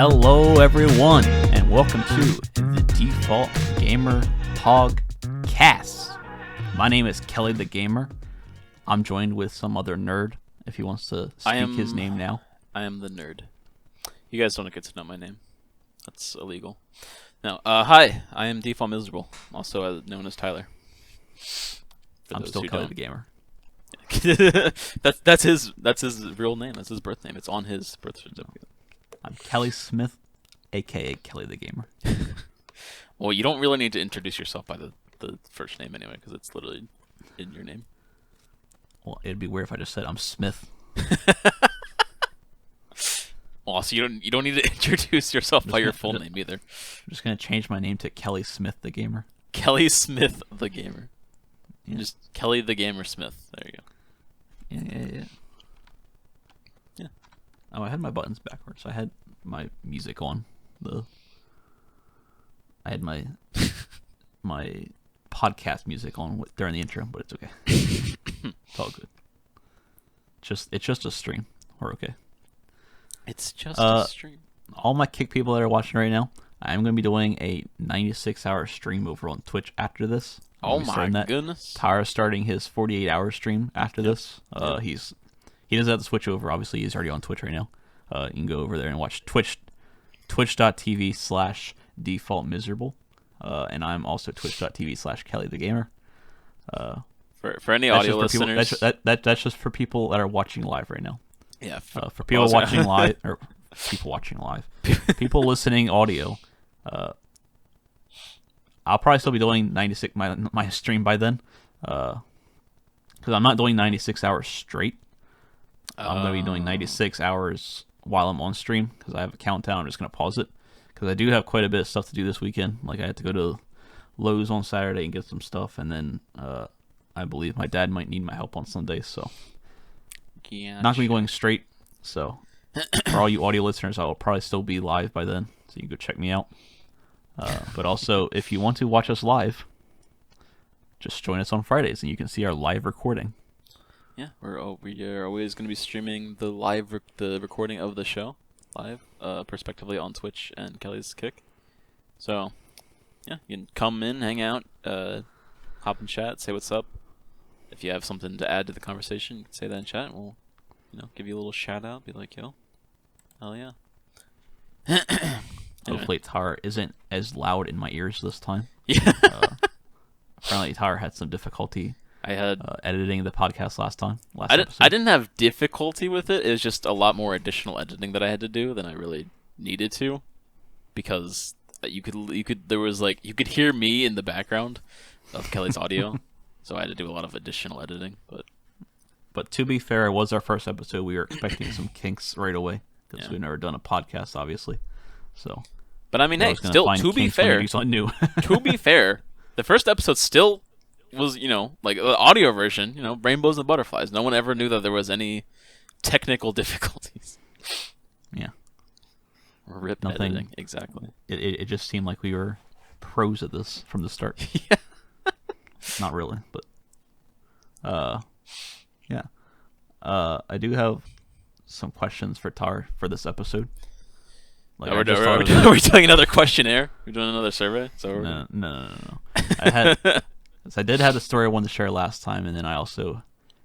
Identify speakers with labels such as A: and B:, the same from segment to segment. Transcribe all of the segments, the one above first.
A: Hello, everyone, and welcome to the Default Gamer POGCast. My name is Kelly the Gamer. I'm joined with some other nerd, if he wants to speak his name now.
B: I am the nerd. You guys don't get to know my name. That's illegal. No, hi, I am Default Miserable, also known as Tyler.
A: I'm still Kelly the Gamer.
B: that's his real name. That's his birth name. It's on his birth certificate.
A: I'm Kelly Smith, aka Kelly the Gamer.
B: Well, you don't really need to introduce yourself by the first name anyway, because it's literally in your name.
A: Well, it'd be weird if I just said I'm Smith.
B: Well, so you don't need to introduce yourself by your full name either.
A: I'm just gonna change my name to Kelly Smith the Gamer.
B: Kelly Smith the Gamer.
A: Yeah.
B: Just Kelly the Gamer Smith. There you go.
A: Yeah. Oh, I had my buttons backwards. I had my music on. I had my my podcast music on during the intro, but it's okay. It's all good. It's just a stream. We're okay.
B: It's just a stream.
A: All my Kick people that are watching right now, I'm going to be doing a 96-hour stream over on Twitch after this.
B: Oh my goodness.
A: Tyra's starting his 48-hour stream after this. He doesn't have to switch over. Obviously, he's already on Twitch right now. You can go over there and watch twitch.tv/defaultmiserable. And I'm also twitch.tv/Kelly the Gamer.
B: For any audio listeners,
A: that's just for people that are watching live right now.
B: Yeah.
A: For people watching live, or people listening audio, I'll probably still be doing 96 my stream by then, because I'm not doing 96 hours straight. I'm going to be doing 96 hours while I'm on stream, because I have a countdown. I'm just going to pause it, because I do have quite a bit of stuff to do this weekend. Like, I had to go to Lowe's on Saturday and get some stuff, and then I believe my dad might need my help on Sunday, so not going to be going straight. So for all you audio listeners, I will probably still be live by then, so you can go check me out. But also, if you want to watch us live, just join us on Fridays, and you can see our live recording.
B: Yeah, we are always going to be streaming the recording of the show live, prospectively on Twitch and Kelly's Kick. So, yeah, you can come in, hang out, hop in chat, say what's up. If you have something to add to the conversation, you can say that in chat, and we'll, give you a little shout out. Be like, yo, hell yeah.
A: Hopefully, Tara isn't as loud in my ears this time.
B: Yeah.
A: Apparently, Tara had some difficulty.
B: I had
A: editing the podcast last
B: episode. I didn't have difficulty with it. It was just a lot more additional editing that I had to do than I really needed to, because you could hear me in the background of Kelly's audio, so I had to do a lot of additional editing.
A: But to be fair, it was our first episode. We were expecting some kinks right away, because we've never done a podcast, obviously. So,
B: but I mean, hey, still, to be fair, to be fair, the first episode still was, like the audio version, rainbows and butterflies. No one ever knew that there was any technical difficulties.
A: Yeah.
B: Rip editing, exactly.
A: It just seemed like we were pros at this from the start.
B: Yeah.
A: Not really, but yeah. I do have some questions for Tar for this episode. Like,
B: are we doing another questionnaire? We're doing another survey? So
A: No. I did have the story I wanted to share last time, and then I also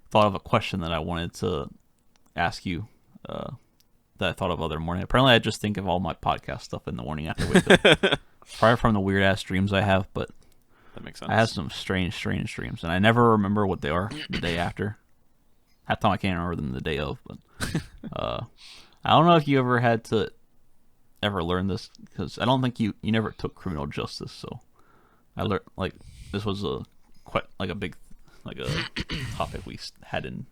A: thought of a question that I wanted to ask you that I thought of other morning. Apparently, I just think of all my podcast stuff in the morning after I wake up. Probably from the weird-ass dreams I have, but
B: that makes sense.
A: I have some strange dreams, and I never remember what they are the day after. Half the time I can't remember them the day of, but I don't know if you ever had to learn this, because I don't think you never took criminal justice, so I learned, like, this was a big topic we had in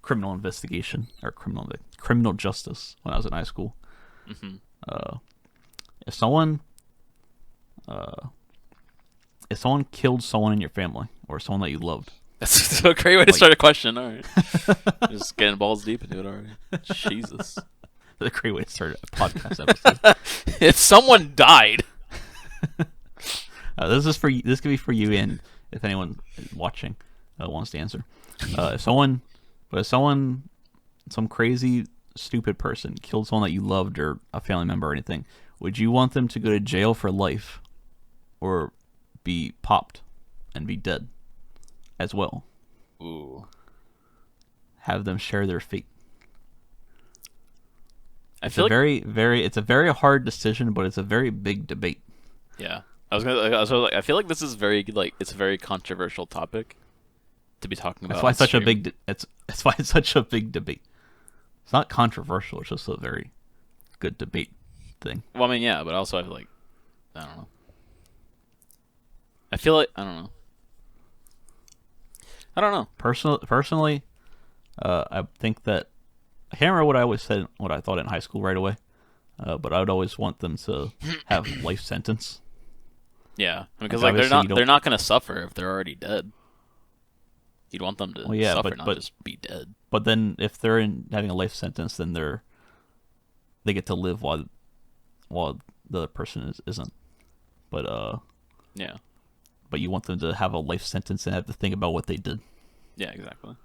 A: criminal investigation or criminal justice when I was in high school.
B: Mm-hmm.
A: If someone killed someone in your family or someone that you loved,
B: that's a great way to start a question. All right, just getting balls deep into it already. Jesus,
A: that's a great way to start a podcast episode.
B: If someone died.
A: This could be for you, and if anyone watching wants to answer. If someone, some crazy stupid person killed someone that you loved or a family member or anything, would you want them to go to jail for life or be popped and be dead as well?
B: Ooh.
A: Have them share their fate.
B: I feel like
A: it's a very hard decision, but it's a very big debate.
B: Yeah. I feel like this is it's a very controversial topic to be talking about.
A: That's why it's such a big. That's why it's such a big debate. It's not controversial. It's just a very good debate thing.
B: Well, I mean, yeah, but also I feel like I don't know. I feel like I don't know.
A: Personally, I think that I can't remember what I always said, what I thought in high school right away, but I would always want them to have life sentence.
B: Yeah, because like they're not gonna suffer if they're already dead. You'd want them to suffer, not just be dead.
A: But then, if they're having a life sentence, then they get to live while the other person isn't. But
B: yeah.
A: But you want them to have a life sentence and have to think about what they did.
B: Yeah, exactly.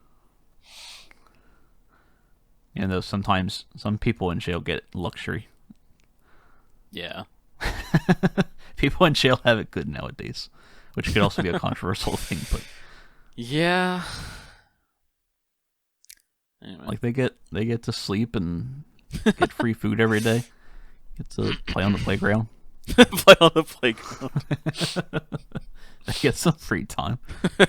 A: And though sometimes some people in jail get luxury.
B: Yeah.
A: People in jail have it good nowadays, which could also be a controversial thing, but.
B: Yeah. Anyway.
A: Like they get to sleep and get free food every day. Get to play on the playground.
B: Play on the playground.
A: They get some free time.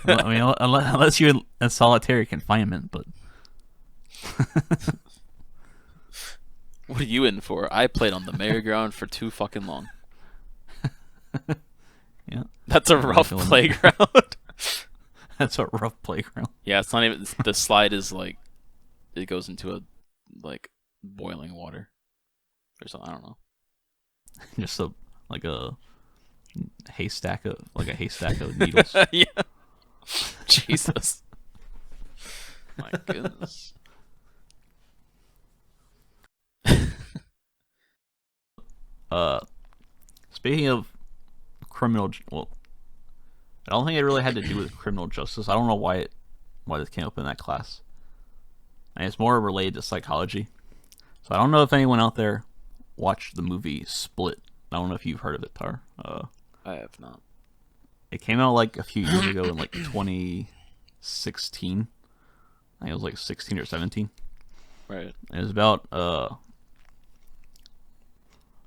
A: I mean, unless you're in solitary confinement, but.
B: What are you in for? I played on the merry-go-round for too fucking long.
A: Yeah.
B: That's a rough playground.
A: That's a rough playground.
B: Yeah, it's not even. The slide is like, it goes into a boiling water, or something. I don't know.
A: Just a haystack of needles.
B: Yeah. Jesus. My goodness.
A: Speaking of criminal, well, I don't think it really had to do with criminal justice. I don't know why this came up in that class. And it's more related to psychology. So I don't know if anyone out there watched the movie Split. I don't know if you've heard of it, Tar.
B: I have not.
A: It came out like a few years ago in like 2016. I think it was like 16 or 17.
B: Right.
A: It was about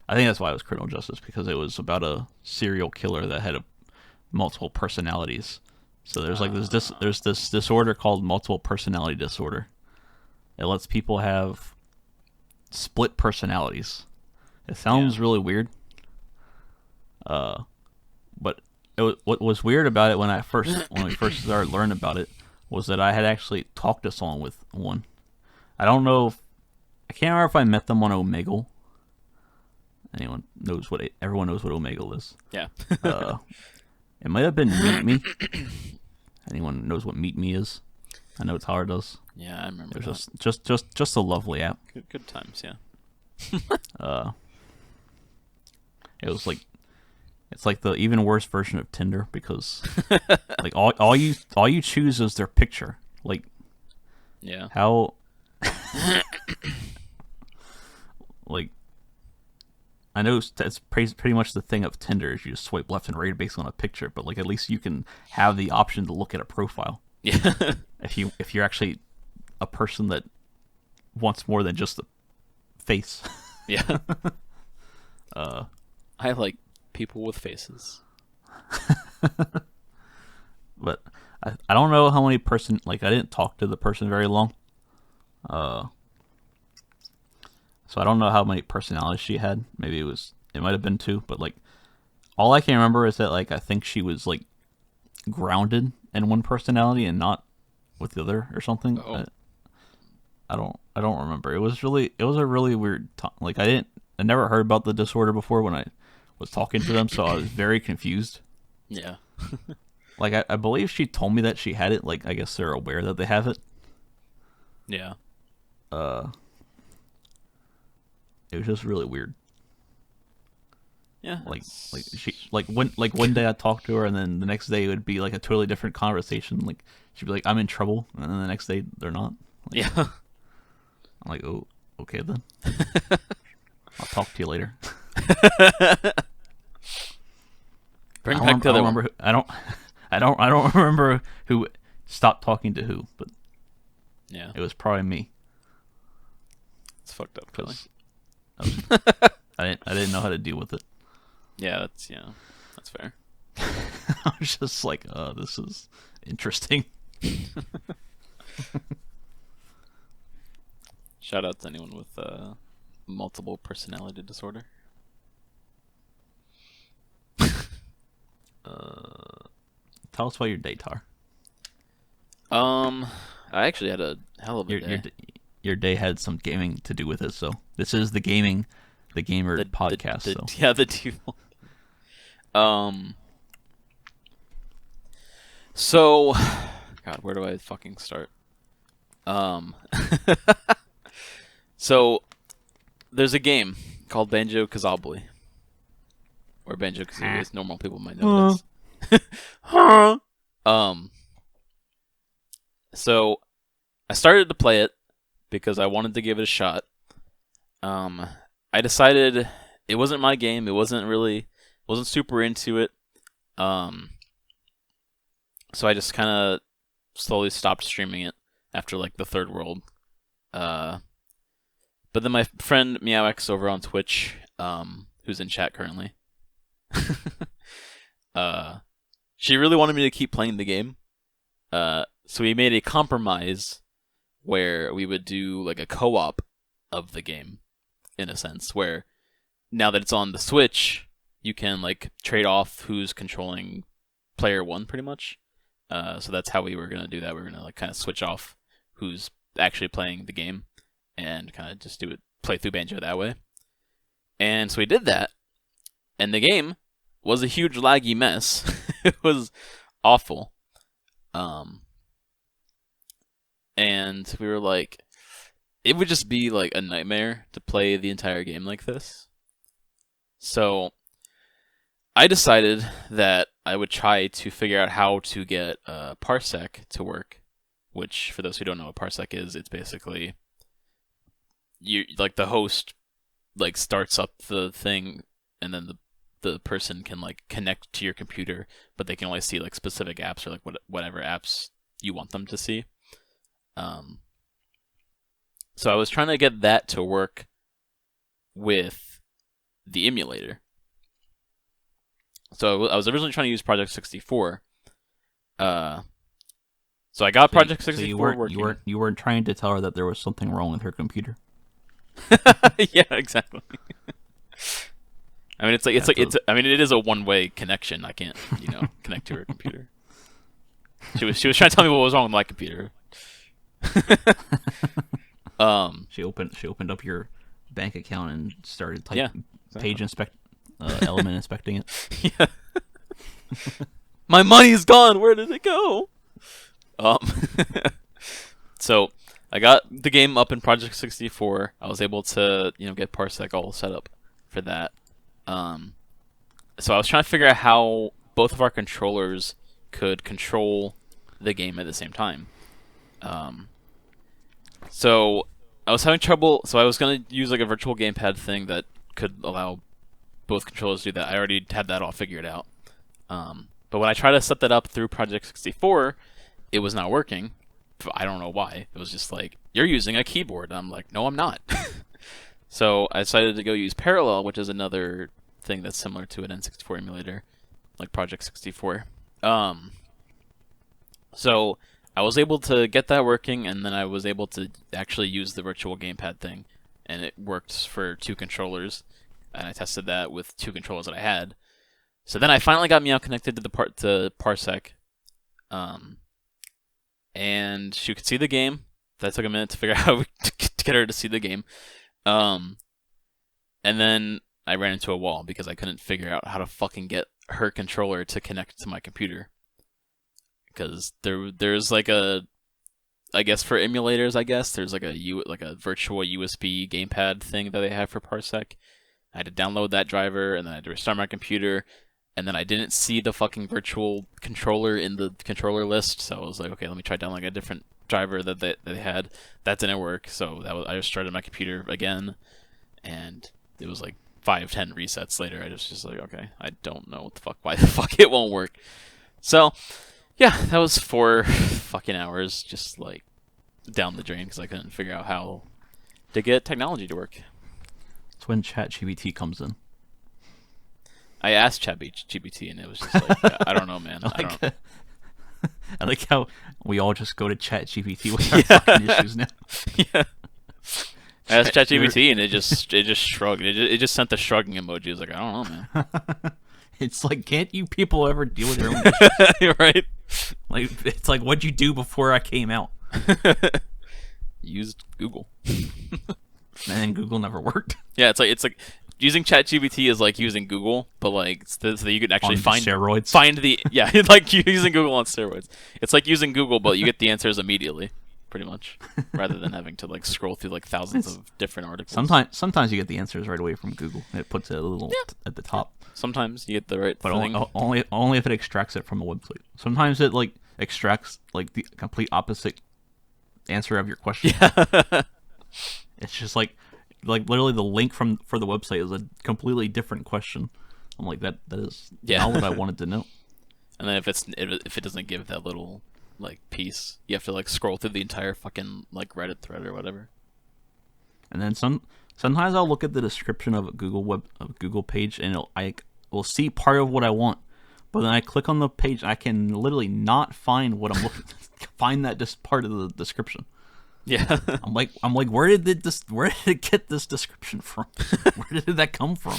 A: I think that's why it was criminal justice, because it was about a serial killer that had multiple personalities. So there's like there's this disorder called multiple personality disorder. It lets people have split personalities. It sounds really weird. But what was weird about it when we first started learning about it was that I had actually talked to someone with one. I can't remember if I met them on Omegle. Everyone knows what Omegle is.
B: Yeah.
A: It might have been Meet Me. Anyone knows what Meet Me is? I know Tyler does.
B: Yeah, I remember.
A: It was just a lovely app.
B: Good times, yeah.
A: It was like, it's like the even worse version of Tinder, because like all you choose is their picture. Like,
B: yeah,
A: how like, I know that's pretty much the thing of Tinder, is you just swipe left and right based on a picture, but like at least you can have the option to look at a profile.
B: Yeah.
A: if you're actually a person that wants more than just the face.
B: Yeah. I like people with faces.
A: But I don't know how many I didn't talk to the person very long. So I don't know how many personalities she had. Maybe it might have been 2, but like all I can remember is that like I think she was like grounded in one personality and not with the other or something.
B: Oh.
A: I don't remember. It was a really weird like I never heard about the disorder before when I was talking to them, so I was very confused.
B: Yeah.
A: Like I believe she told me that she had it. Like I guess they're aware that they have it.
B: Yeah.
A: It was just really weird.
B: Yeah.
A: One day I'd talk to her, and then the next day it would be like a totally different conversation. Like she'd be like, "I'm in trouble," and then the next day they're not. Like,
B: yeah.
A: I'm like, oh, Okay then. I'll talk to you later.
B: Bring back the other one.
A: I don't remember who stopped talking to who, but
B: Yeah,
A: it was probably me.
B: it's fucked up, Kelly.
A: I didn't know how to deal with it.
B: Yeah, that's fair.
A: I was just like, this is interesting.
B: Shout out to anyone with multiple personality disorder.
A: Tell us about your day, Tar.
B: I actually had a hell of a day.
A: Your day had some gaming to do with it, so this is the gamer podcast.
B: Yeah, the default. So, God, where do I fucking start? So, there's a game called Banjo-Kazooie. Or Banjo-Kazooie, as normal people might know it as. So, I started to play it because I wanted to give it a shot. I decided it wasn't my game. It wasn't super into it. So I just kind of slowly stopped streaming it after like the third world. But then my friend MeowX over on Twitch, who's in chat currently, she really wanted me to keep playing the game. So we made a compromise where we would do like a co-op of the game, in a sense, where now that it's on the Switch, you can like trade off who's controlling player one, pretty much. So that's how we were gonna do that. We were gonna like kind of switch off who's actually playing the game and kind of just play through Banjo that way. And so we did that, and the game was a huge laggy mess. It was awful. And we were like, it would just be like a nightmare to play the entire game like this. So I decided that I would try to figure out how to get Parsec to work, which, for those who don't know what Parsec is, it's basically the host like starts up the thing, and then the person can like connect to your computer, but they can only see like specific apps or like whatever apps you want them to see. So I was trying to get that to work with the emulator. So I was originally trying to use Project 64. So I got Project 64 working.
A: You weren't trying to tell her that there was something wrong with her computer.
B: Yeah, exactly. I mean, it is a one-way connection. I can't, connect to her computer. She was trying to tell me what was wrong with my computer.
A: She opened up your bank account and started
B: page
A: element inspecting it.
B: Yeah. My money is gone. Where did it go? So I got the game up in Project 64. I was able to, get Parsec all set up for that. So I was trying to figure out how both of our controllers could control the game at the same time. So I was having trouble. So I was going to use like a virtual gamepad thing that could allow both controllers to do that. I already had that all figured out. But when I tried to set that up through Project 64, it was not working. I don't know why. It was just like, you're using a keyboard. I'm like, no, I'm not. So I decided to go use Parallel, which is another thing that's similar to an N64 emulator, like Project 64. So I was able to get that working, and then I was able to actually use the virtual gamepad thing, and it worked for 2 controllers. And I tested that with 2 controllers that I had. So then I finally got Meow connected to Parsec, and she could see the game. That took a minute to figure out how to get her to see the game. And then I ran into a wall because I couldn't figure out how to fucking get her controller to connect to my computer. Because there's like I guess for emulators, there's like a virtual USB gamepad thing that they have for Parsec. I had to download that driver, and then I had to restart my computer, and then I didn't see the fucking virtual controller in the controller list, so I was like, okay, let me try downloading a different driver that they had, that didn't work. So I just started my computer again, and it was like 5-10 resets later. I just like, okay, I don't know why the fuck it won't work. So yeah, that was 4 fucking hours just like down the drain because I couldn't figure out how to get technology to work.
A: It's when ChatGPT comes in.
B: I asked ChatGPT and it was just like, I don't know, man. I don't know.
A: I like how we all just go to ChatGPT with our fucking issues now.
B: Yeah. I asked ChatGPT and it just shrugged. It just sent the shrugging emoji. It was like, I don't know, man.
A: It's like, can't you people ever deal with your own issues?
B: Right?
A: Like, it's like, what'd you do before I came out?
B: Used Google.
A: And then Google never worked.
B: Yeah, it's like using ChatGPT is like using Google, but like so that you can actually
A: On steroids.
B: find the like using Google on steroids. It's like using Google, but you get the answers immediately, pretty much, rather than having to like scroll through like thousands of different articles.
A: Sometimes you get the answers right away from Google. It puts it a little at the top.
B: Sometimes you get the right
A: but
B: thing.
A: only if it extracts it from a website. Sometimes it like extracts like the complete opposite answer of your question.
B: Yeah.
A: It's just like literally the link for the website is a completely different question. I'm like, that is not what I wanted to know.
B: And then if it doesn't give that little like piece, you have to like scroll through the entire fucking like Reddit thread or whatever.
A: And then sometimes I'll look at the description of a Google page and I will see part of what I want, but then I click on the page, I can literally not find what I'm looking find that just part of the description.
B: Yeah.
A: I'm like, where did it get this description from? Where did that come from?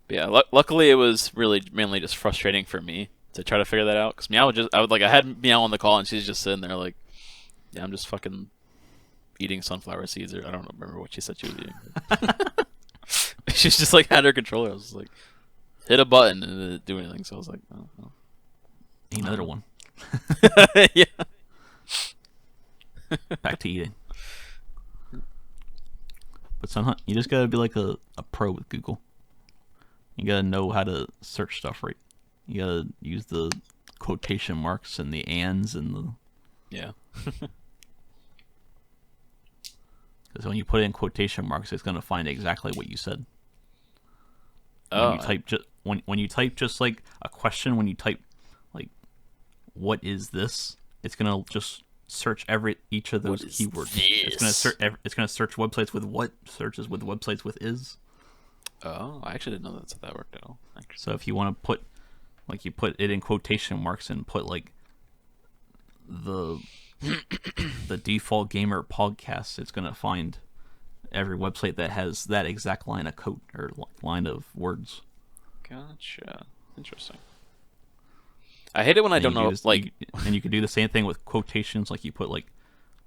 B: Yeah, luckily it was really mainly just frustrating for me to try to figure that out, because I had Meow on the call and she's just sitting there like, yeah, I'm just fucking eating sunflower seeds, or I don't remember what she said she was eating. She's just like had her controller. I was like, hit a button and it didn't do anything. So I was like, oh.
A: Eat another one.
B: Yeah.
A: Back to eating. But somehow you just gotta be like a pro with Google. You gotta know how to search stuff right. You gotta use the quotation marks and the ands and the
B: yeah.
A: Because when you put in quotation marks, it's gonna find exactly what you said.
B: Oh.
A: When you type just like a question, when you type like, what is this? It's gonna just search each of those keywords. It's gonna search websites with what, searches with websites with is.
B: Oh, I actually didn't know that's how that worked at all. Actually.
A: So if you want to put, like, you put it in quotation marks and put like the default gamer POGCast, it's gonna find every website that has that exact line of code or line of words.
B: Gotcha. Interesting. I hate it when I don't know, like...
A: And you can do the same thing with quotations, like you put, like,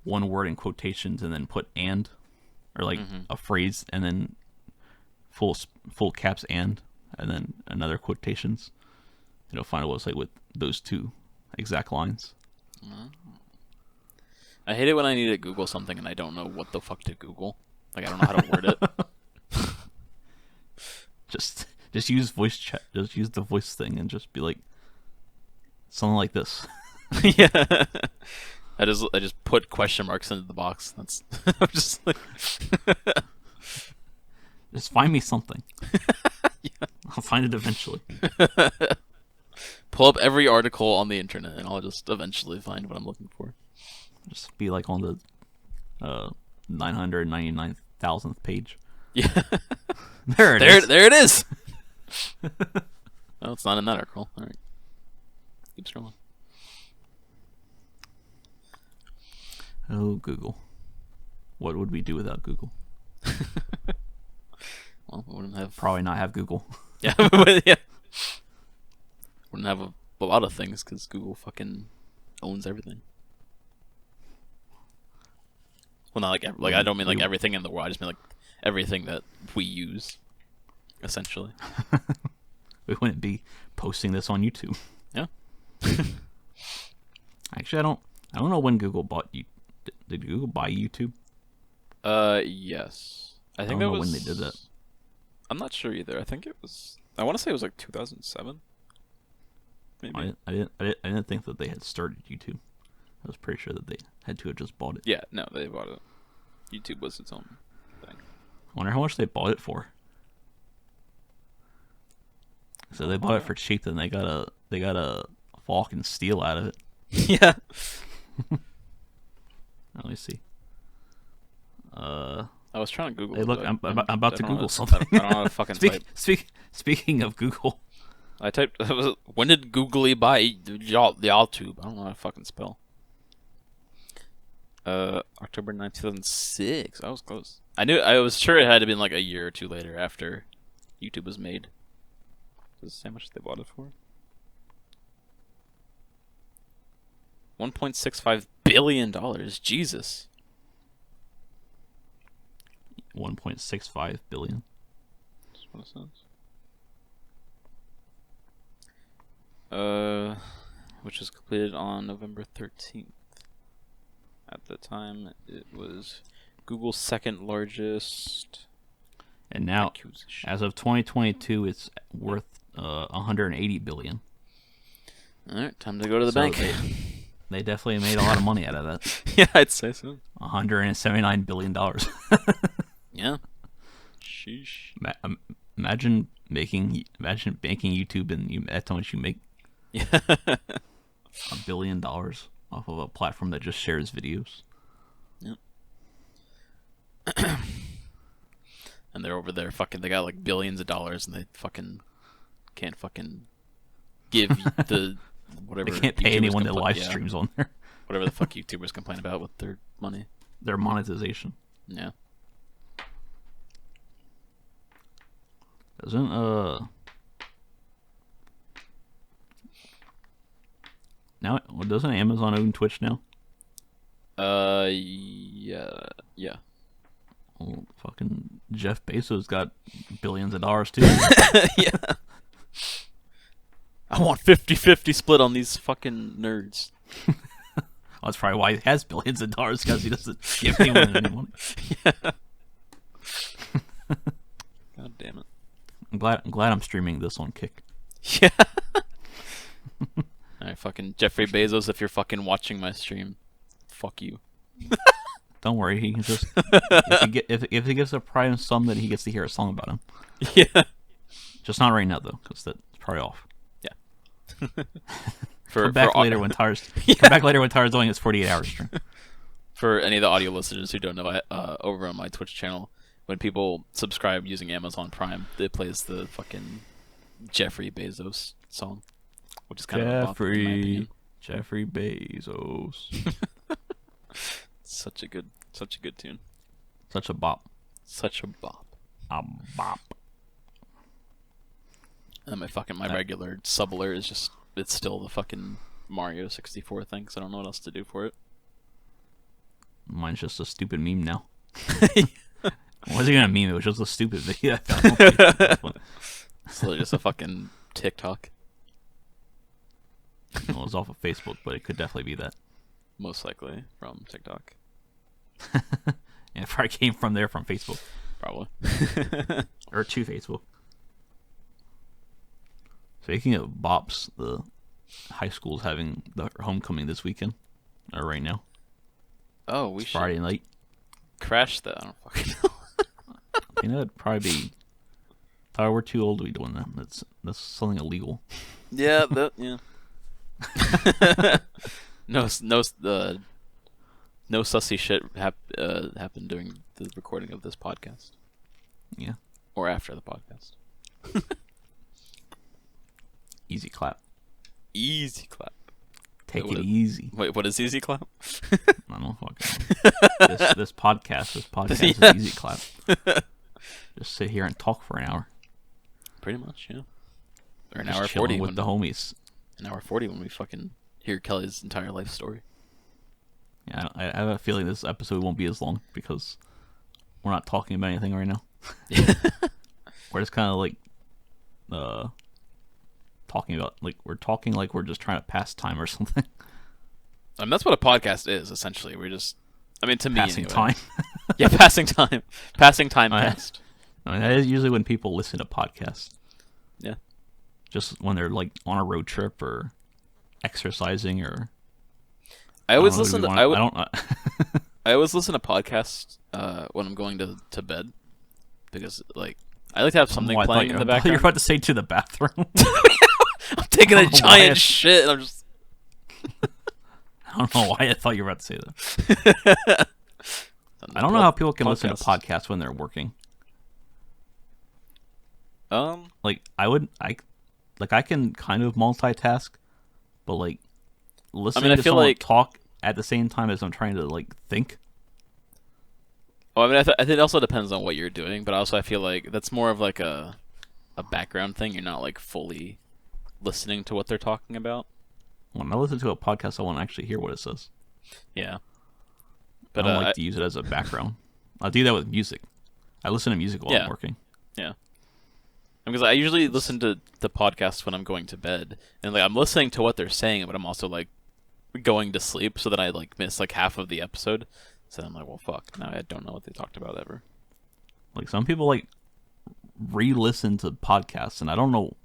A: one word in quotations and then put and, or, like, a phrase and then full caps and then another quotations. It'll find a website with those two exact lines.
B: I hate it when I need to Google something and I don't know what the fuck to Google. Like, I don't know how to word it.
A: Just use voice chat. Just use the voice thing and just be like, something like this.
B: Yeah. I just put question marks into the box. That's I'm just like
A: just find me something.
B: Yeah.
A: I'll find it eventually.
B: Pull up every article on the internet and I'll just eventually find what I'm looking for.
A: Just be like on the 999,000th page.
B: Yeah.
A: There it is.
B: There it is. Oh, it's not in that article. All right. Keep scrolling.
A: Oh, Google. What would we do without Google?
B: Well, we wouldn't have...
A: Probably not have Google.
B: Yeah. Yeah. Wouldn't have a lot of things because Google fucking owns everything. Well, not like I don't mean like everything in the world. I just mean like everything that we use, essentially.
A: We wouldn't be posting this on YouTube.
B: Yeah.
A: Actually, I don't know when Google bought you. Did Google buy YouTube?
B: Yes. I
A: don't know when they did that.
B: I'm not sure either. I think it was. I want to say it was like 2007. Maybe.
A: I didn't think that they had started YouTube. I was pretty sure that they had to have just bought it.
B: Yeah, no, they bought it. YouTube was its own thing.
A: I wonder how much they bought it for. So they bought it for cheap, then they got a Falcon steel out of it.
B: Yeah.
A: Let me see.
B: I was trying to Google.
A: Hey, look,
B: it,
A: I'm about to Google
B: know,
A: something.
B: I don't know how to fucking type.
A: Speaking of Google,
B: I typed. When did Googly buy the YouTube? I don't know how to fucking spell. October 9th, 2006. I was close. I was sure it had to been like a year or two later after YouTube was made. Does it say how much they bought it for? $1.65 billion. Jesus.
A: 1.65 billion.
B: That's what it says. Which was completed on November 13th. At the time, it was Google's second largest.
A: And now,
B: acquisition.
A: as of 2022, it's worth 180 billion.
B: All right, time to go to the bank.
A: They definitely made a lot of money out of that.
B: Yeah, I'd say so.
A: $179 billion.
B: Yeah. Sheesh.
A: Imagine making YouTube and that's how much you make.
B: Yeah.
A: $1 billion off of a platform that just shares videos.
B: Yep. And they're over there fucking. They got like billions of dollars, and they fucking can't fucking give the whatever.
A: They can't pay
B: YouTubers
A: anyone that live
B: yeah.
A: streams on there.
B: Whatever the fuck YouTubers complain about with their money.
A: Their monetization.
B: Yeah.
A: Doesn't now doesn't Amazon own Twitch now?
B: Yeah.
A: Well, fucking Jeff Bezos got billions of dollars too.
B: Yeah. I want 50-50 split on these fucking nerds.
A: Well, that's probably why he has billions of dollars, because he doesn't give anyone any money.
B: Yeah. God damn it.
A: I'm glad I'm streaming this on Kick.
B: Yeah. Alright, fucking Jeffrey Bezos, if you're fucking watching my stream, fuck you.
A: Don't worry, he can just if he gives a Prime sum, that he gets to hear a song about him.
B: Yeah.
A: Just not right now though, because that's probably off.
B: Yeah.
A: Come back later when Tar's doing his 48-hour stream.
B: For any of the audio listeners who don't know, over on my Twitch channel, when people subscribe using Amazon Prime, it plays the fucking Jeffrey Bezos song, which is kind of a bop, in my opinion.
A: Jeffrey Bezos.
B: Such a good tune.
A: Such a bop.
B: Such a bop.
A: A bop.
B: And my regular sub alert is it's still the fucking Mario 64 thing, so I don't know what else to do for it.
A: Mine's just a stupid meme now. I wasn't gonna meme it, was just a stupid video I found on Facebook.
B: It's literally just a fucking TikTok.
A: Well, it was off of Facebook, but it could definitely be that.
B: Most likely from TikTok.
A: Yeah, it probably came from there, from Facebook.
B: Probably.
A: Or to Facebook. Speaking of bops, the high school's having the homecoming this weekend. Or right now.
B: Oh, we
A: it's
B: should
A: Friday night.
B: crash that. I don't fucking know.
A: You know, it'd probably be... we're too old to be doing that. That's something illegal.
B: Yeah, yeah. No sussy shit happened during the recording of this podcast.
A: Yeah.
B: Or after the podcast.
A: Easy clap.
B: Easy clap.
A: Take it easy.
B: Wait, what is easy clap?
A: I don't know. This podcast
B: Yeah.
A: is easy clap. Just sit here and talk for an hour.
B: Pretty much, yeah. Or an
A: Just
B: hour
A: chilling
B: 40
A: with the homies.
B: An hour 40 when we fucking hear Kelly's entire life story.
A: Yeah, I have a feeling this episode won't be as long because we're not talking about anything right now. We're just kind of like talking about, like, we're talking like we're just trying to pass time or something.
B: I mean, that's what a podcast is, essentially. We're just, I mean, to me,
A: Passing
B: anyway.
A: time.
B: Yeah, passing time. Passing time past.
A: I mean, that is usually when people listen to podcasts.
B: Yeah.
A: Just when they're, like, on a road trip or exercising or...
B: I
A: I don't
B: always
A: know. Do we
B: listen to
A: want? I don't.
B: I always listen to podcasts when I'm going to bed because like I like to have something playing in the
A: I thought you
B: background.
A: were about to say to the bathroom.
B: I'm taking
A: I
B: a
A: don't know why
B: giant shit and I'm just.
A: I don't know why I thought you were about to say that. I don't know how people can listen to podcasts when they're working. Like I can kind of multitask, but like listening to someone talk at the same time as I'm trying to like think.
B: Well, I mean, I think it also depends on what you're doing, but also I feel like that's more of like a background thing. You're not like fully listening to what they're talking about.
A: When I listen to a podcast, I want to actually hear what it says.
B: Yeah,
A: but I don't like to use it as a background. I'll do that with music. I listen to music while I'm working.
B: Yeah. Because I usually listen to the podcasts when I'm going to bed, and like I'm listening to what they're saying, but I'm also like going to sleep, so that I like miss like half of the episode. So I'm like, well, fuck. Now I don't know what they talked about ever.
A: Like some people like re-listen to podcasts, and I don't know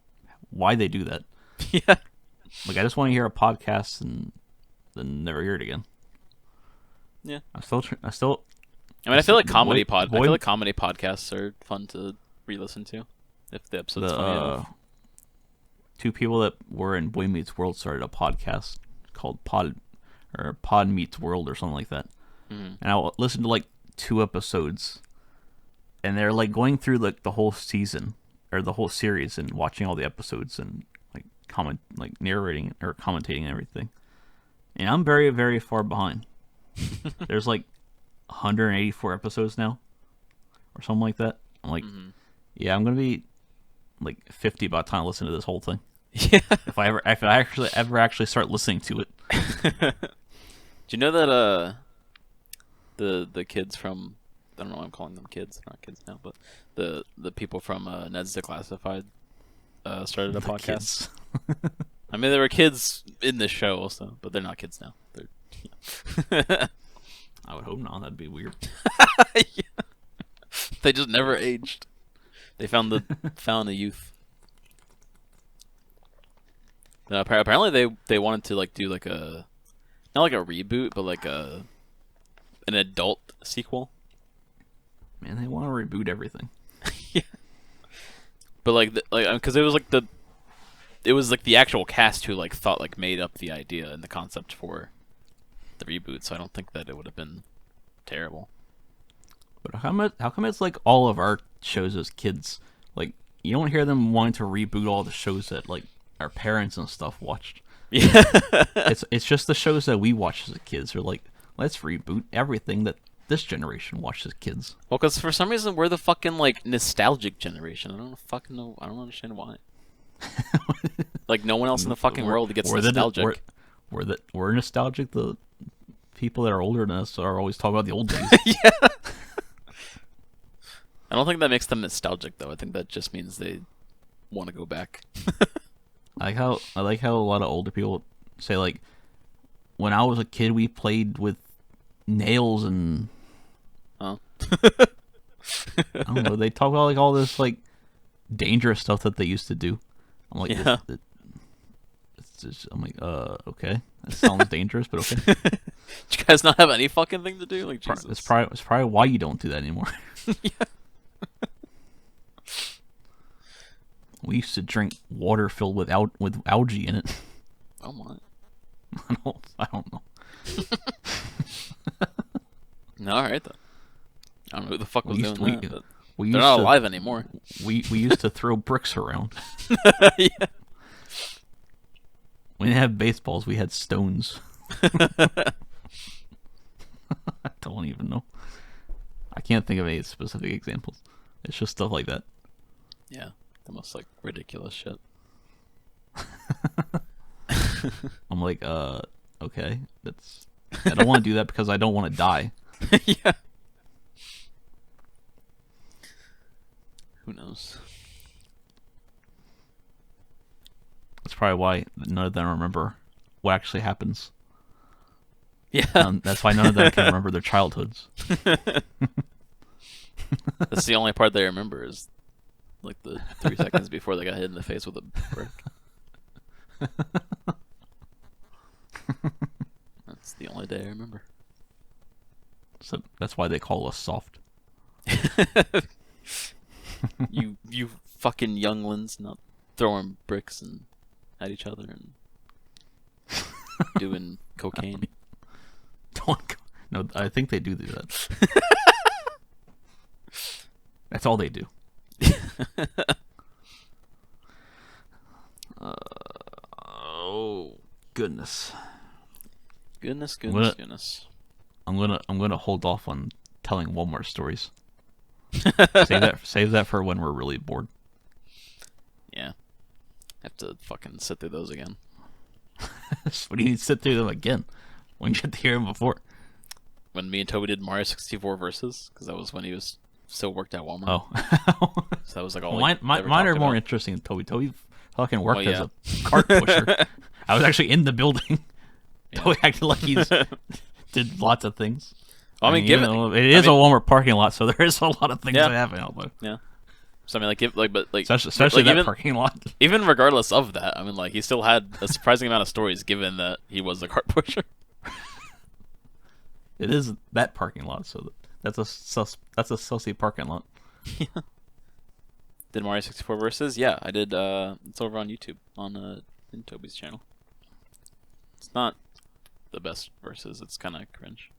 A: why they do that.
B: Yeah.
A: Like I just want to hear a podcast and then never hear it again.
B: Yeah.
A: I still.
B: I mean, I feel like comedy podcasts are fun to re-listen to if the episode's funny enough.
A: Two people that were in Boy Meets World started a podcast called Pod Meets World or something like that.
B: Mm-hmm.
A: And I listened to like 2 episodes, and they're like going through like the whole season or the whole series and watching all the episodes and like narrating or commentating and everything. And I'm very, very far behind. There's like 184 episodes now or something like that. I'm like, yeah, I'm gonna be like 50 by the time I listen to this whole thing.
B: Yeah.
A: If I actually start listening to it.
B: Do you know that the kids from, I don't know why I'm calling them kids, they're not kids now, but the people from Ned's Declassified started a podcast. I mean, there were kids in this show also, but they're not kids now. They're
A: I would hope not. That'd be weird.
B: Yeah. They just never aged. They found the youth. Apparently they wanted to like do like a, not like a reboot, but like an adult sequel.
A: Man, they want to reboot everything.
B: Yeah. But like because it was like the actual cast who like thought like made up the idea and the concept for the reboot, so I don't think that it would have been terrible.
A: But how come it's like all of our shows as kids? Like you don't hear them wanting to reboot all the shows that like our parents and stuff watched.
B: Yeah.
A: It's just the shows that we watched as kids. They're like, let's reboot everything that this generation watched as kids.
B: Well, because for some reason we're the fucking like nostalgic generation. I don't fucking know. I don't understand why. Like no one else in the fucking world gets nostalgic.
A: We're nostalgic. The people that are older than us are always talking about the old days.
B: Yeah. I don't think that makes them nostalgic though. I think that just means they want to go back.
A: I like how a lot of older people say like, when I was a kid we played with nails and
B: Oh.
A: I don't know. They talk about like all this like dangerous stuff that they used to do. I'm like,
B: yeah.
A: It's just, I'm like, okay, that sounds dangerous, but okay.
B: Do you guys not have any fucking thing to do? Like, Jesus.
A: It's probably why you don't do that anymore.
B: Yeah.
A: We used to drink water filled with algae in it.
B: Oh my.
A: I don't know.
B: No, all right then. I don't know who the fuck was doing that. But
A: they're
B: not alive anymore.
A: We used to throw bricks around.
B: Yeah.
A: We didn't have baseballs. We had stones. I don't even know. I can't think of any specific examples. It's just stuff like that.
B: Yeah, the most like ridiculous shit.
A: I'm like, okay, I don't want to do that because I don't want to die.
B: Yeah. Who knows?
A: That's probably why none of them remember what actually happens.
B: Yeah.
A: That's why none of them can remember their childhoods.
B: That's the only part they remember is like the 3 seconds before they got hit in the face with a brick. the only day I remember.
A: So that's why they call us soft.
B: you fucking younglings not throwing bricks at each other and doing cocaine.
A: No, I think they do that. That's all they do. Oh goodness.
B: Goodness.
A: I'm gonna hold off on telling Walmart stories. Save that for when we're really bored.
B: Yeah. Have to fucking sit through those again.
A: What do you need to sit through them again? When you get to hear them before?
B: When me and Toby did Mario 64 versus, because that was when he was still worked at Walmart.
A: Oh.
B: So that was like all
A: well, mine are more interesting than Toby. Toby fucking worked as a cart pusher. I was actually in the building.
B: Yeah.
A: Toby acted like he did lots of things.
B: Well, it
A: is a Walmart parking lot, so there is a lot of things that happen out there.
B: Yeah. So I mean,
A: especially that parking lot.
B: Even regardless of that, I mean, like he still had a surprising amount of stories, given that he was a cart pusher.
A: It is that parking lot, so that's a sussy parking lot.
B: Yeah. Did Mario 64 versus? Yeah, I did. It's over on YouTube in Toby's channel. It's not the best versus. It's kind of cringe.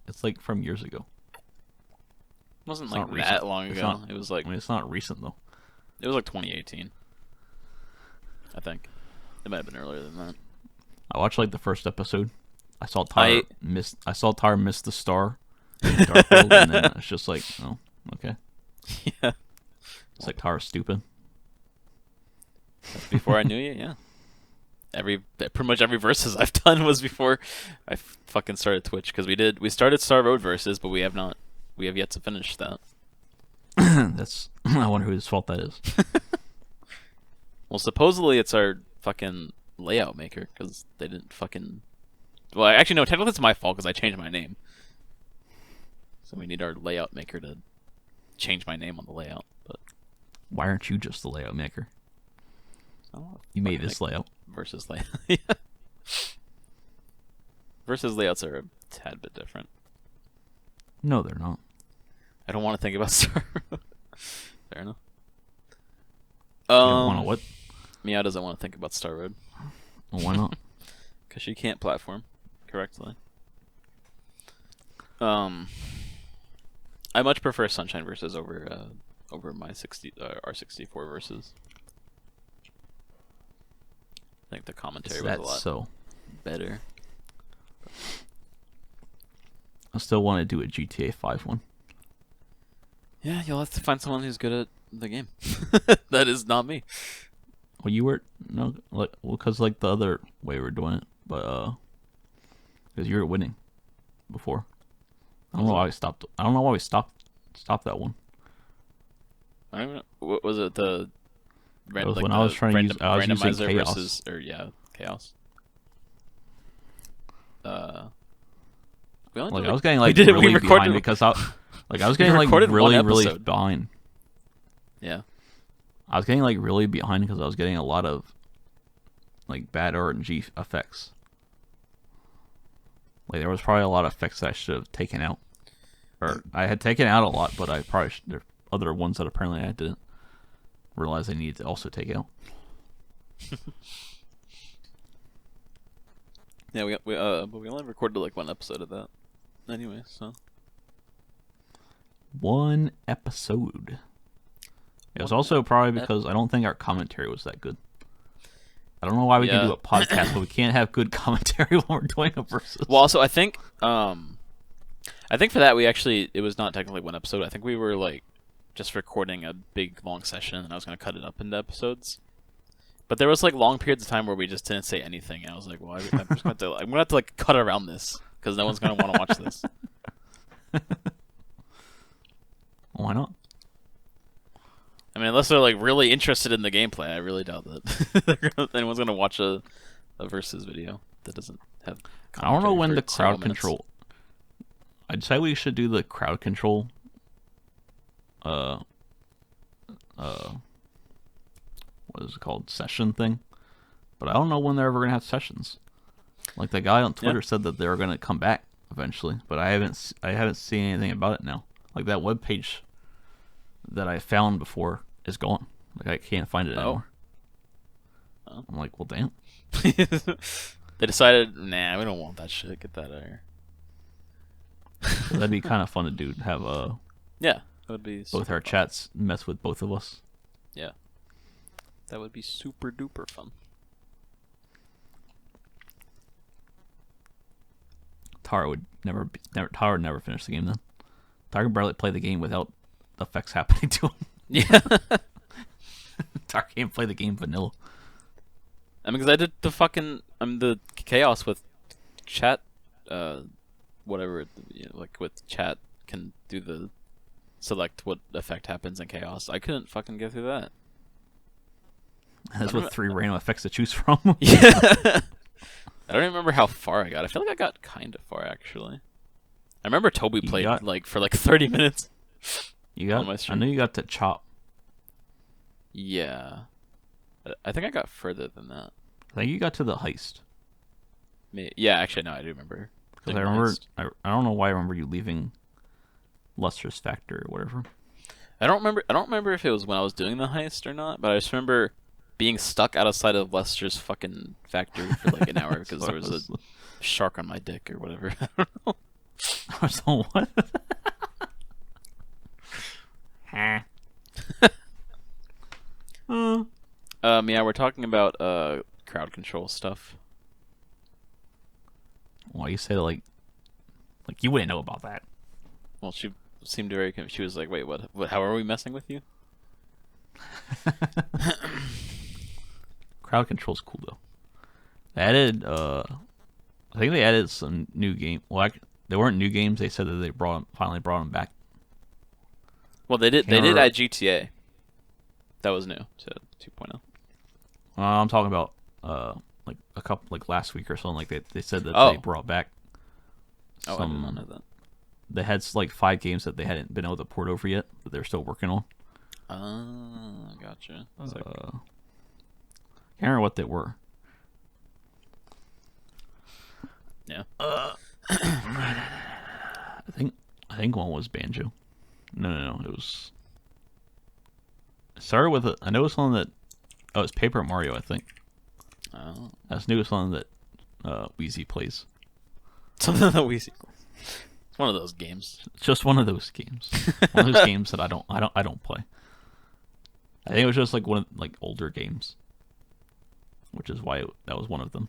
A: It's like from years ago.
B: It wasn't like that long ago. It was like.
A: I mean, it's not recent though.
B: It was like 2018. I think. It might have been earlier than that.
A: I watched like the first episode. I saw Tyler miss the star in Dark World, and then it's just like, oh, okay.
B: Yeah.
A: It's like Tyler's stupid.
B: That's before I knew you, yeah. Pretty much every versus I've done was before I fucking started Twitch, because we started Star Road versus, but we have yet to finish that.
A: I wonder whose fault that is.
B: Well, supposedly it's our fucking layout maker, because they didn't fucking. Well, actually, no. Technically, it's my fault because I changed my name. So we need our layout maker to change my name on the layout. But
A: why aren't you just the layout maker? You made this layout.
B: Versus layout. Versus layouts are a tad bit different.
A: No, they're not.
B: I don't want to think about Star Road. Fair enough.
A: You don't want to what?
B: Meow doesn't want to think about Star Road.
A: Well, why not?
B: Because she can't platform correctly. I much prefer Sunshine versus over my R64 versus. I think the commentary was a lot better.
A: I still want to do a GTA 5 one.
B: Yeah, you'll have to find someone who's good at the game. That is not me.
A: Well, you were because the other way we were doing it, but because you were winning before. I don't know why we stopped. I don't know why we stopped that one.
B: I don't know. What was it? The
A: it was when I was trying to use I was using Chaos.
B: Versus, Chaos.
A: I was getting really behind because I was getting really behind.
B: Yeah.
A: I was getting really behind because I was getting a lot of bad RNG effects. There was probably a lot of effects that I should have taken out, or I had taken out a lot, but I probably there are other ones that apparently I didn't realize I needed to also take out.
B: Yeah, but we only recorded one episode of that, anyway. So
A: one episode. It was also probably because I don't think our commentary was that good. I don't know why we can do a podcast, but we can't have good commentary when we're doing a versus.
B: Well, also I think for that it was not technically one episode. I think we were just recording a big long session, and I was going to cut it up into episodes. But there was long periods of time where we just didn't say anything, and I was like, well, I'm just going to have to cut around this because no one's going to want to watch this.
A: Why not?
B: I mean, unless they're really interested in the gameplay, I really doubt that anyone's gonna watch a versus video that doesn't have.
A: I don't know when the crowd control. I'd say we should do the crowd control. What is it called? Session thing, but I don't know when they're ever gonna have sessions. Like the guy on Twitter said that they were gonna come back eventually, but I haven't seen anything about it now. Like that web page that I found before is gone. Like I can't find it anymore.
B: Oh.
A: I'm like, well, damn.
B: They decided, nah, we don't want that shit. Get that out of here.
A: That'd be kind of fun to do. Have
B: yeah, that would be
A: both our
B: fun.
A: chats mess with both of us.
B: Yeah, that would be super duper fun.
A: Tara would never finish the game then. Tara could barely play the game without effects happening to him.
B: Yeah.
A: Tara can't play the game vanilla.
B: I mean, because I did the chaos with chat, whatever, like with chat can do the select what effect happens in chaos. I couldn't fucking get through that.
A: That's with 3 random effects to choose from.
B: Yeah. I don't even remember how far I got. I feel like I got kind of far, actually. I remember Toby played for 30 minutes.
A: I know you got to chop.
B: Yeah. I think I got further than that.
A: I think you got to the heist.
B: Yeah, actually, no, I do remember.
A: Because I remember, I don't know why I remember you leaving Luster's factory or whatever.
B: I don't remember if it was when I was doing the heist or not, but I just remember being stuck outside of Lester's fucking factory for like an hour because there was a shark on my dick or whatever. I don't know.
A: So what?
B: Yeah, we're talking about crowd control stuff.
A: Why you say that like you wouldn't know about that?
B: Well, she seemed very confused. She was like, "Wait, what? How are we messing with you?"
A: Crowd control's cool though. They added, I think they added some new game. Well, they weren't new games. They said that they finally brought them back.
B: Well, they did. They did add GTA. That was new to 2.0.
A: I'm talking about like a couple, like last week or something. Like they said that they brought back.
B: I did not know that.
A: They had like 5 games that they hadn't been able to port over yet, that they're still working on.
B: Oh, gotcha.
A: Can't remember what they were.
B: Yeah.
A: I think one was Banjo. No. It was. It started with I know it was something that. Oh, it's Paper Mario. I think.
B: Oh.
A: That's new. Something that Wheezy plays.
B: Something that Wheezy plays. It's one of those games.
A: It's just one of those games. One of those games that I don't play. I think it was just like one of like older games, which is why that was one of them.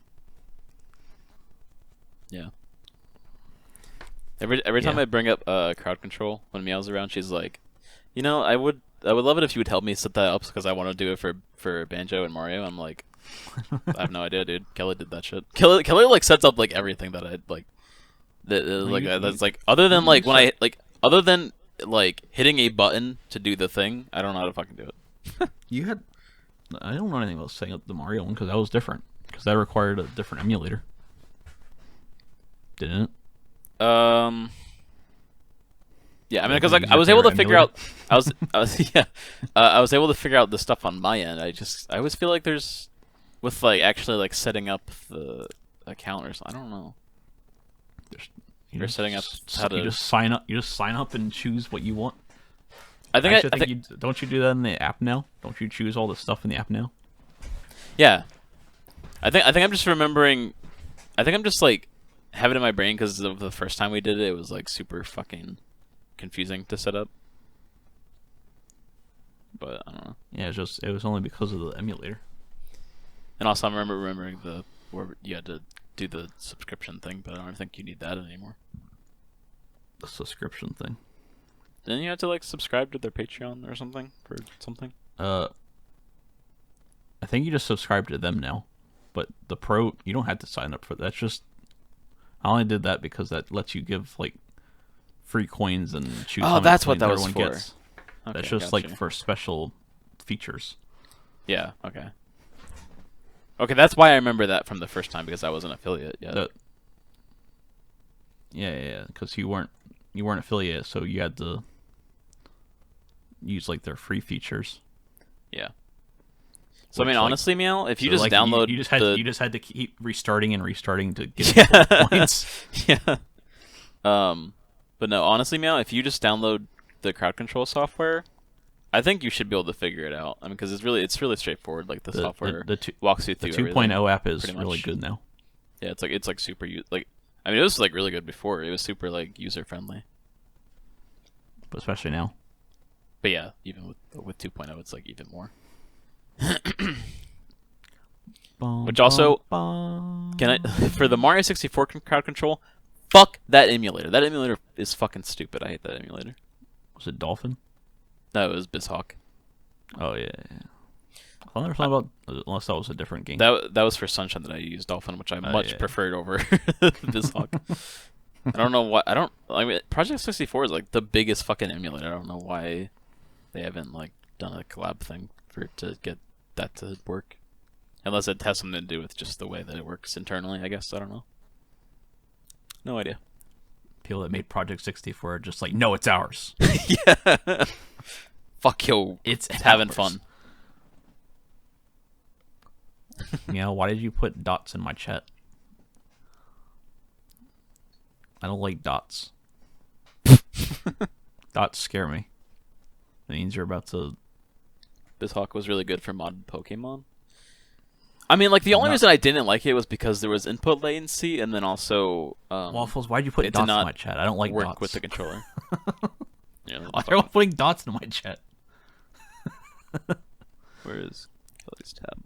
B: Yeah. Every time I bring up crowd control when Meow's around, she's like, I would love it if you would help me set that up because I want to do it for Banjo and Mario. I'm like, I have no idea, dude. Kelly did that shit. Kelly like sets up like everything that I like. That's like other than like when other than like hitting a button to do the thing, I don't know how to fucking do it.
A: I don't know anything about setting up the Mario one because that was different because that required a different emulator. Didn't it?
B: Yeah, I mean, because like I was able to figure out, I was able to figure out the stuff on my end. I always feel like there's, with like actually like setting up the account or something. I don't know. You're setting up how to.
A: You just sign up. You just sign up and choose what you want.
B: I think
A: don't you do that in the app now? Don't you choose all the stuff in the app now?
B: Yeah, I think I'm just remembering. I think I'm just like have it in my brain because of the first time we did it. It was like super fucking confusing to set up. But I don't know.
A: Yeah, it was only because of the emulator.
B: And also, I remember remembering where you had to do the subscription thing, but I don't think you need that anymore.
A: The subscription thing.
B: Didn't you have to like subscribe to their Patreon or something for something?
A: I think you just subscribe to them now, but the Pro you don't have to sign up for that. That's just I only did that because that lets you give like free coins and choose.
B: Oh, that's what that was for.
A: Gets. Okay, that's just like for special features.
B: Yeah. Okay. Okay, that's why I remember that from the first time because I was an affiliate. Yeah.
A: Yeah. Because you weren't affiliate, so you had to use like their free features.
B: Yeah. So I mean,
A: Which, like,
B: honestly, Meow, if you
A: so,
B: just
A: like,
B: download
A: you just had to keep restarting and restarting to get the full points.
B: Yeah. But no, honestly, Meow, if you just download the crowd control software, I think you should be able to figure it out. I mean, because it's really straightforward. Like the software walks you through
A: the 2.0 app is
B: pretty
A: really
B: much.
A: good now.
B: Yeah, it's like super like. I mean, it was like really good before. It was super like user friendly.
A: But especially now.
B: But yeah, even with 2.0, it's like even more. Which also, can I for the Mario 64 crowd control? Fuck that emulator. That emulator is fucking stupid. I hate that emulator.
A: Was it Dolphin?
B: No, it was BizHawk.
A: Oh yeah. I thought there was something about, unless that was a different game.
B: That was for Sunshine that I used Dolphin, which I much preferred over BizHawk. I don't know what I mean, Project 64 is like the biggest fucking emulator. I don't know why they haven't like done a collab thing for it to get that to work. Unless it has something to do with just the way that it works internally, I guess. I don't know. No idea.
A: People that made Project 64 are just like, no, it's ours.
B: Yeah. Fuck yo. It's having fun.
A: Yeah, why did you put dots in my chat? I don't like dots. Dots scare me. That means you're about to...
B: BizHawk was really good for modded Pokemon. I mean, like, the only reason I didn't like it was because there was input latency, and then also...
A: Waffles, why'd you put dots in my chat? I don't like
B: work
A: dots.
B: with the controller.
A: Yeah, why are you putting dots in my chat?
B: Where is Kelly's tab?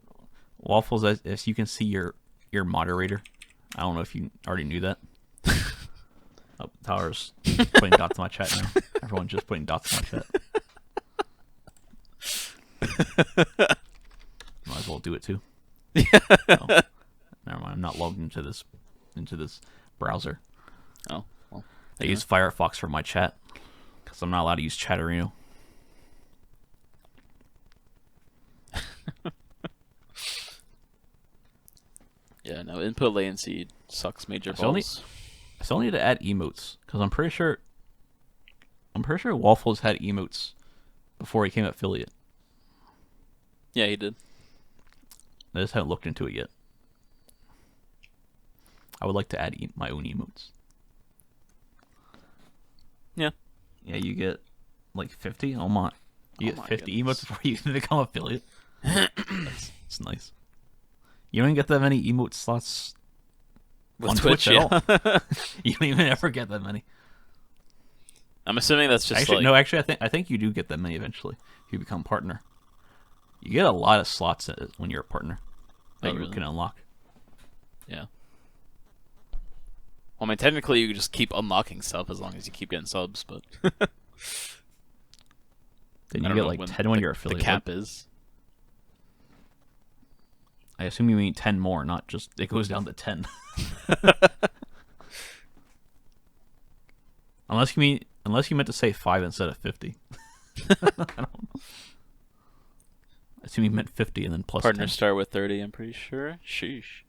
A: Waffles, as you can see, your moderator. I don't know if you already knew that. Oh, Tower's putting dots in my chat now. Everyone's just putting dots in my chat. Might as well do it too. Oh, never mind. I'm not logged into this browser.
B: Oh, well.
A: I use Firefox for my chat because I'm not allowed to use Chatterino.
B: Yeah, no, input latency sucks major balls.
A: I still need to add emotes because I'm pretty sure Waffles had emotes before he became affiliate.
B: Yeah, he did.
A: I just haven't looked into it yet. I would like to add my own emotes.
B: Yeah.
A: Yeah, you get like 50. Oh my! You get 50 emotes before you can become affiliate. That's nice. You don't get that many emote slots on Twitch at all. You don't even ever get that many.
B: I'm assuming that's just
A: actually, no. Actually, I think you do get that many eventually if you become partner. You get a lot of slots when you're a partner that you can unlock.
B: Yeah. Well, I mean, technically, you just keep unlocking stuff as long as you keep getting subs, but
A: then you get like 10 when you're affiliate.
B: The cap is.
A: I assume you mean 10 more, not just it goes down to 10. Unless you meant to say 5 instead of 50. I don't know. I assume you meant 50 and then plus
B: Partners
A: 10.
B: start with 30, I'm pretty sure. Sheesh.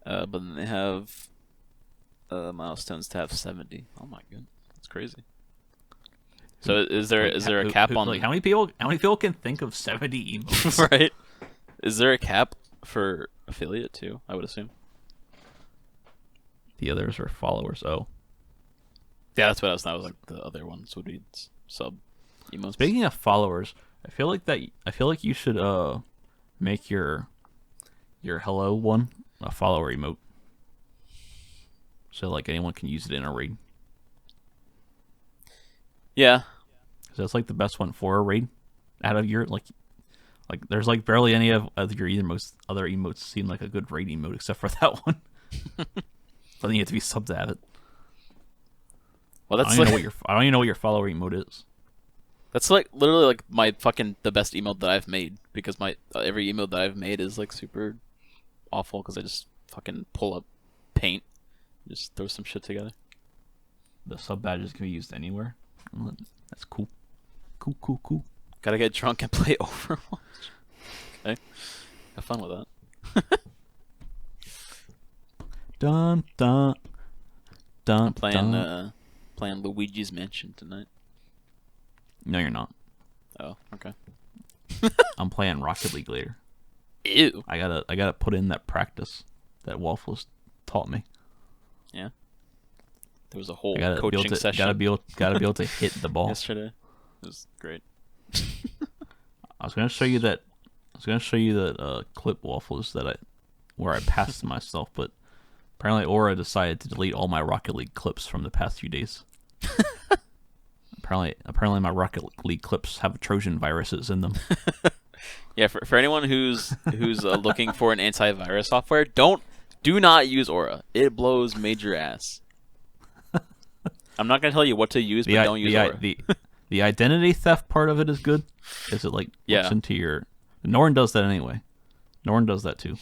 B: But then they have milestones to have 70. Oh my god, that's crazy. So is there a cap on
A: like how many people can think of 70 emotes?
B: Right? Is there a cap for affiliate too? I would assume.
A: The others are followers. Oh,
B: yeah, that's what I was. That was like the other ones would be sub emotes.
A: Speaking of followers, I feel like you should make your hello one a follower emote, so like anyone can use it in a raid.
B: Yeah,
A: so that's like the best one for a raid out of your like there's like barely any of your other emotes seem like a good raid emote except for that one. So then you have to be sub to have it.
B: Well, that's
A: I don't even know what your follower emote is.
B: That's like literally like my fucking the best emote that I've made because my every emote that I've made is like super awful because I just fucking pull up paint, just throw some shit together.
A: The sub badges can be used anywhere. That's cool. Cool.
B: Gotta get drunk and play Overwatch. Okay, have fun with that.
A: Dun.
B: I'm playing Luigi's Mansion tonight.
A: No, you're not.
B: Oh, okay.
A: I'm playing Rocket League later.
B: Ew.
A: I gotta put in that practice that Waffles taught me.
B: Yeah. There was a whole
A: I gotta
B: coaching session.
A: Gotta be able to hit the ball.
B: Yesterday. It was great.
A: I was gonna show you that clip, Waffles, where I passed myself, but apparently Aura decided to delete all my Rocket League clips from the past few days. Apparently my Rocket League clips have Trojan viruses in them.
B: Yeah, for anyone who's looking for an antivirus software, do not use Aura. It blows major ass. I'm not gonna tell you what to use, but don't use Aura.
A: The identity theft part of it is good. Is it like looks into your? Norton does that anyway. Norton does that too.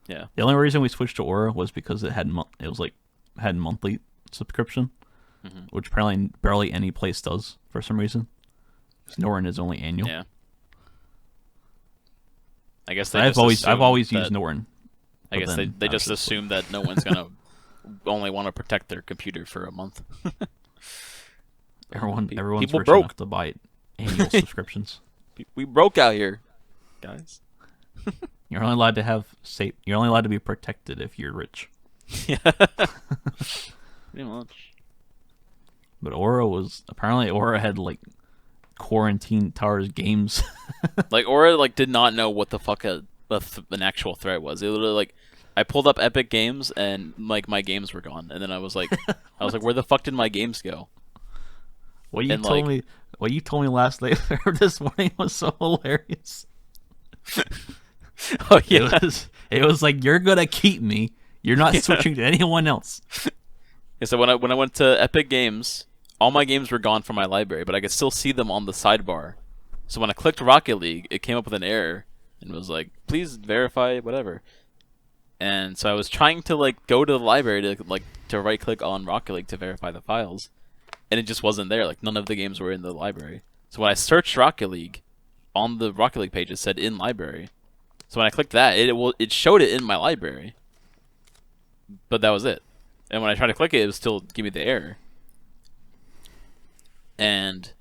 B: Yeah.
A: The only reason we switched to Aura was because it had monthly subscription, which apparently barely any place does for some reason. Norton is only annual.
B: Yeah. I guess
A: I've always used Norton.
B: I guess they just assume that no one's gonna only want to protect their computer for a month.
A: Everyone's
B: people
A: rich
B: broke
A: enough to buy annual subscriptions.
B: We broke out here, guys.
A: You're only allowed to be protected if you're rich.
B: Yeah. Pretty much.
A: But Aura had like quarantine Tars games.
B: Like Aura did not know what the fuck an actual threat was. It literally I pulled up Epic Games and my games were gone, and then I was like, where the fuck did my games go?
A: What you told me last night or this morning was so hilarious.
B: Oh yeah,
A: it was like, you're gonna keep me. You're not switching to anyone else.
B: Yeah, so when I went to Epic Games, all my games were gone from my library, but I could still see them on the sidebar. So when I clicked Rocket League, it came up with an error and was like, please verify whatever. And so I was trying to go to the library to right click on Rocket League to verify the files, and it just wasn't there. None of the games were in the library. So when I searched Rocket League, on the Rocket League page it said in library. So when I clicked that, it showed it in my library. But that was it. And when I tried to click it, it would still give me the error. And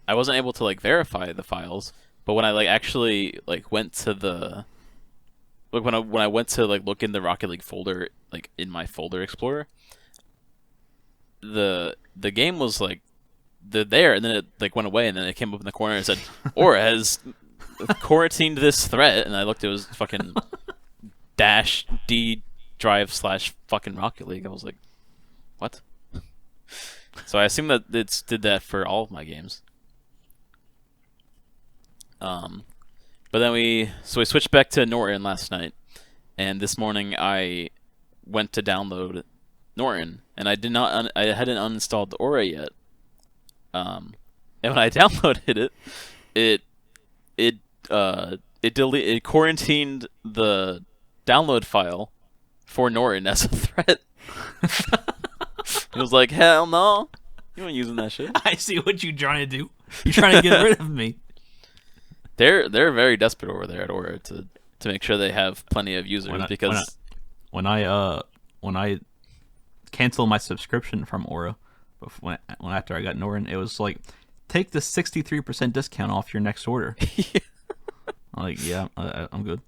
B: I wasn't able to verify the files. But when I actually went to the when I went to look in the Rocket League folder, in my folder explorer, the game was there, and then it went away, and then it came up in the corner and said, Aura has quarantined this threat, and I looked, it was fucking -D drive / fucking Rocket League. I was like, what? So I assume that it did that for all of my games. But then we switched back to Norton last night, and this morning I went to download Norton, and I hadn't uninstalled Aura yet. And when I downloaded it quarantined the download file for Norton as a threat. It was like, hell no, you ain't using that shit.
A: I see what you're trying to do. You're trying to get rid of me.
B: They're very desperate over there at Aura to make sure they have plenty of users
A: when I canceled my subscription from Aura, after I got Norton, it was like, take the 63% discount off your next order. I'm like, yeah, I'm good.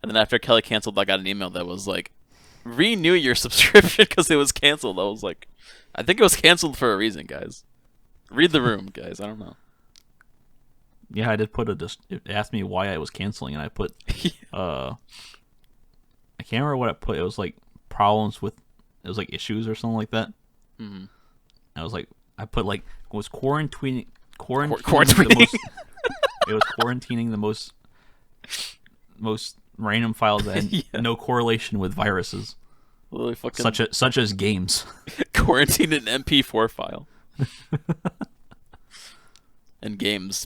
B: And then after Kelly canceled, I got an email that was like, renew your subscription because it was canceled. I was like, I think it was canceled for a reason, guys. Read the room, guys. I don't know.
A: Yeah, I did put it asked me why I was canceling, and I put, I can't remember what I put. It was problems with, it was issues or something like that.
B: Mm-hmm.
A: I was I put was quarantining
B: quarantining.
A: It was quarantining the most random files that had no correlation with viruses, such as games.
B: Quarantine an MP4 file. And games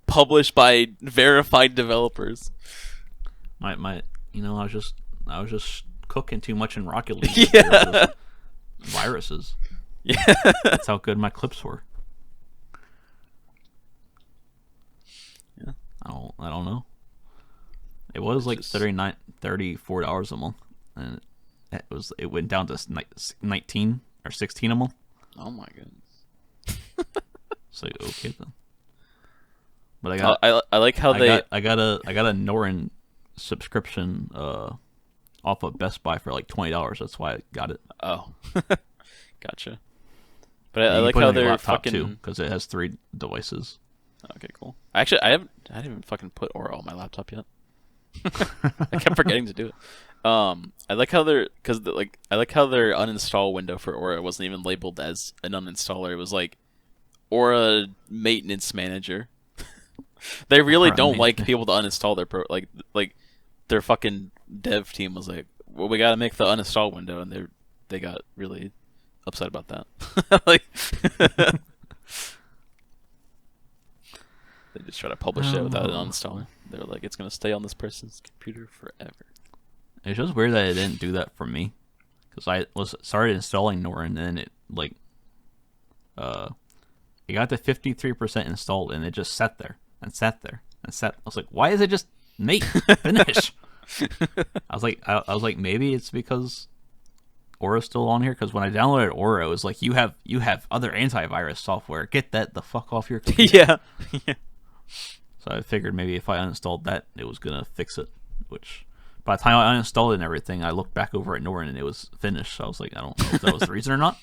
B: published by verified developers.
A: I was just cooking too much in Rocket League.
B: Yeah.
A: Viruses.
B: Yeah.
A: That's how good my clips were.
B: Yeah.
A: I don't know. It was $34 a month, and it went down to 19 or 16 a month.
B: Oh my goodness.
A: So okay then. But
B: I like how
A: I got a Norton subscription off of Best Buy for like $20. That's why I got it.
B: Oh, gotcha. But I like how they're fucking
A: because it has 3 devices.
B: Okay, cool. Actually, I didn't even fucking put Aura on my laptop yet. I kept forgetting to do it. I like how their uninstall window for Aura wasn't even labeled as an uninstaller. It was like Aura maintenance manager. They really don't like people to uninstall their like their fucking dev team was like, well, we got to make the uninstall window, and they got really upset about that. Like they just try to publish it without an uninstaller. They're like, it's gonna stay on this person's computer forever.
A: It's just weird that it didn't do that for me, because I started installing Norton, and then it like it got to 53% installed, and it just sat there and sat there and sat. I was like, why is it just mate finish? I was like, maybe it's because Aura's still on here, because when I downloaded Aura, it was like, you have other antivirus software. Get that the fuck off your computer.
B: Yeah.
A: So I figured maybe if I uninstalled that, it was gonna fix it. Which by the time I uninstalled it and everything, I looked back over at Norton and it was finished. So I was like, I don't know if that was the reason or not,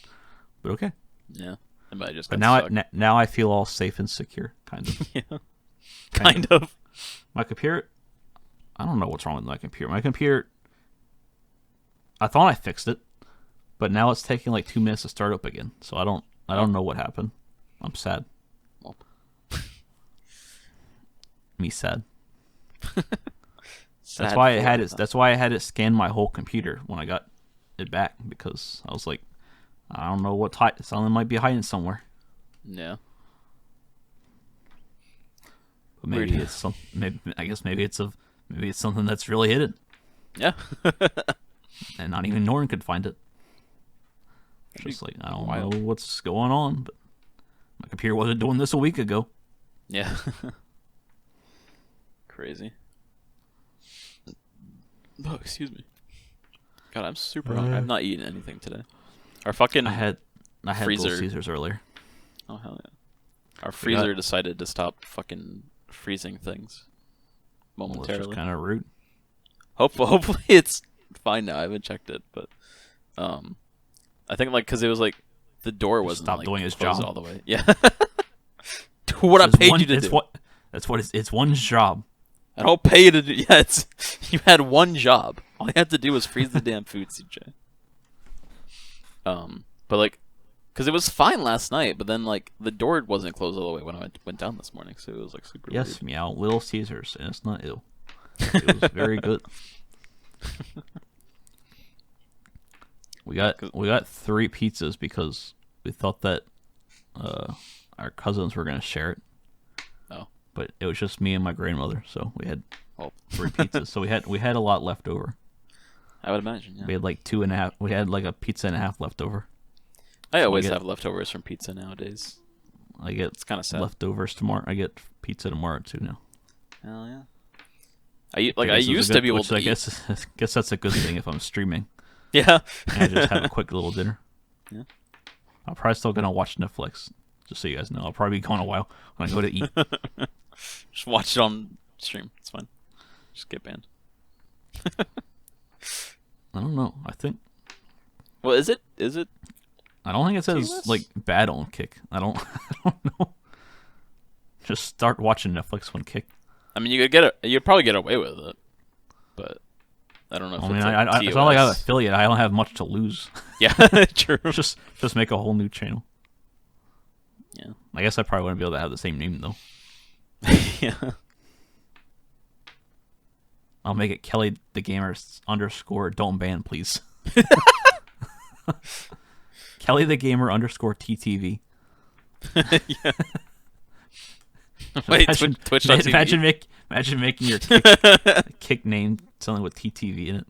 A: but okay.
B: Yeah.
A: But now I feel all safe and secure, kind of.
B: Yeah. Kind of.
A: My computer, I don't know what's wrong with my computer. My computer, I thought I fixed it, but now it's taking like 2 minutes to start up again. So I don't know what happened. I'm sad.
B: Well.
A: Me sad. That's why I had it scan my whole computer when I got it back, because I was like, I don't know what something might be hiding somewhere.
B: Yeah.
A: But maybe it's some. I guess maybe it's something that's really hidden.
B: Yeah.
A: And not even Norton could find it. Just like, I don't know what's going on, but my computer wasn't doing this a week ago.
B: Yeah. Crazy. Oh, excuse me. God, I'm super hungry. I've not eaten anything today. Our fucking
A: I had
B: freezer.
A: Little Caesars earlier.
B: Oh hell yeah! Our freezer decided to stop fucking freezing things momentarily.
A: Well, that's just kind of rude.
B: Hopefully it's fine now. I haven't checked it, but I think like because it was like the door wasn't
A: stopped
B: like,
A: doing his
B: closed
A: job
B: all the way. Yeah. What I paid you to do.
A: That's what it's one's job.
B: I don't pay you to do. Yeah, you had one job. All you had to do was freeze the damn food, CJ. But like, because it was fine last night, but then like the door wasn't closed all the way when I went down this morning, so it was like super weird.
A: Yes, meow, Little Caesars, and it's not ill. It was very good. We got 3 pizzas because we thought that our cousins were gonna share it.
B: Oh,
A: but it was just me and my grandmother, so we had 3 pizzas. So we had a lot left over.
B: I would imagine. Yeah.
A: We had like 2.5. We had like a pizza and a half left over.
B: I always have leftovers from pizza nowadays.
A: It's
B: kind of sad.
A: Leftovers tomorrow. I get pizza tomorrow too now.
B: Hell yeah. I used to be able to.
A: I guess that's a good thing if I'm streaming.
B: Yeah.
A: And I just have a quick little dinner.
B: Yeah.
A: I'm probably still gonna watch Netflix. Just so you guys know, I'll probably be gone a while when I go to eat.
B: Just watch it on stream. It's fine. Just get banned.
A: I don't know. I think.
B: Well, is it?
A: I don't think it says like bad on Kick. I don't know. Just start watching Netflix when Kick.
B: I mean, you'd probably get away with it, but I don't know. If
A: it's not like I have an affiliate. I don't have much to lose.
B: Yeah, true.
A: Just make a whole new channel.
B: Yeah.
A: I guess I probably wouldn't be able to have the same name though.
B: Yeah.
A: I'll make it Kelly the Gamer _ don't ban please. Kelly the Gamer _ TTV.
B: Yeah. Wait, Twitch.tv?
A: Imagine making your kick name something with TTV in it.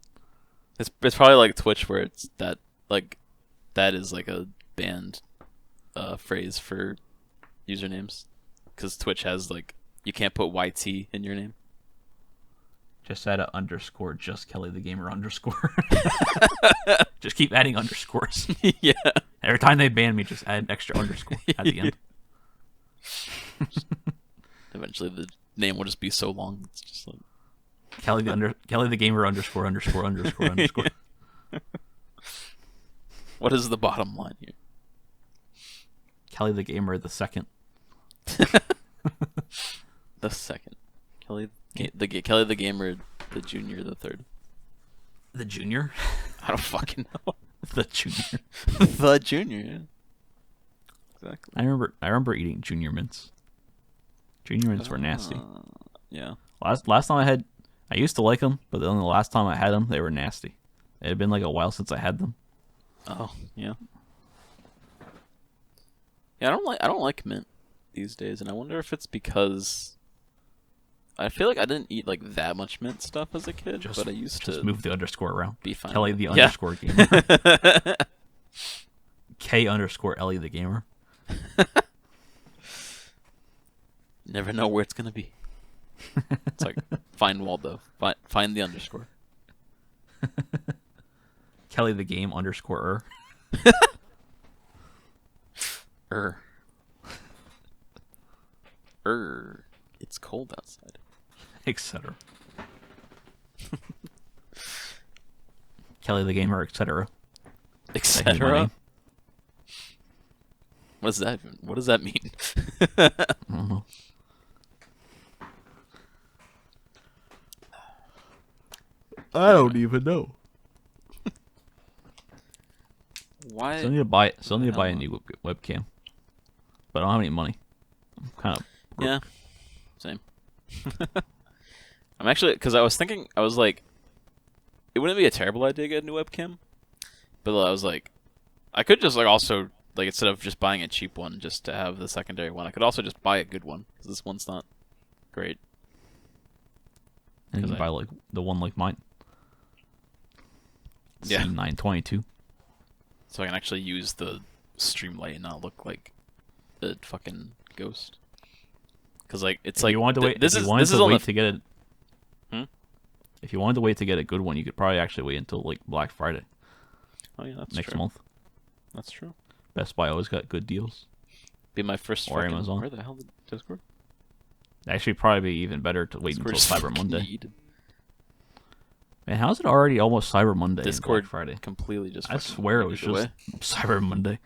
B: It's probably like Twitch where it's that is like a banned phrase for usernames, because Twitch has like you can't put YT in your name.
A: Just add a _ just Kelly the Gamer _ Just keep adding underscores.
B: Yeah.
A: Every time they ban me, just add an extra underscore at the end.
B: Eventually, the name will just be so long. It's just like
A: Kelly the gamer ______.
B: What is the bottom line here?
A: Kelly the gamer the second.
B: The second. Kelly the gamer the junior the third.
A: The junior?
B: I don't fucking know.
A: The junior.
B: The junior. Yeah. Exactly.
A: I remember eating junior mints. Junior mints were nasty.
B: Yeah.
A: Last time I used to like them, but then the last time I had them, they were nasty. It had been like a while since I had them.
B: Oh, yeah. Yeah, I don't like mint these days, and I wonder if it's because I feel like I didn't eat like that much mint stuff as a kid, but I used to
A: just move the underscore around.
B: Be fine.
A: Kelly the underscore gamer. K _ Ellie the gamer.
B: Never know where it's gonna be. It's like find Waldo. Find the underscore.
A: Kelly the game _
B: It's cold outside.
A: Etc. Kelly the gamer, etc.
B: Etc. What does that even? What does that mean?
A: I don't know. I don't even know.
B: Why?
A: Still need to buy a new webcam, but I don't have any money. I'm kind of
B: yeah, same. I'm actually because I was thinking I was like, it wouldn't be a terrible idea to get a new webcam, but I was like, I could just like also like instead of just buying a cheap one just to have the secondary one, I could also just buy a good one because this one's not great.
A: And you can buy like the one like mine.
B: Yeah.
A: C922.
B: So I can actually use the Streamlight and not look like a fucking ghost. Because like it's like
A: you wanted to wait.
B: This
A: if
B: is
A: you wanted
B: this
A: to
B: is
A: wait
B: only
A: to get it.
B: Hmm?
A: If you wanted to wait to get a good one, you could probably actually wait until like Black Friday.
B: Oh yeah, that's
A: next
B: true.
A: month.
B: That's true.
A: Best Buy always got good deals.
B: Be my first.
A: Or
B: fucking,
A: Amazon.
B: Where the hell did Discord?
A: Actually, probably be even better to wait
B: Discord
A: until
B: is
A: Cyber Monday.
B: fucking
A: Man, how's it already almost Cyber Monday?
B: Discord
A: and Black Friday.
B: completely just.
A: I swear it was just
B: away.
A: Cyber Monday.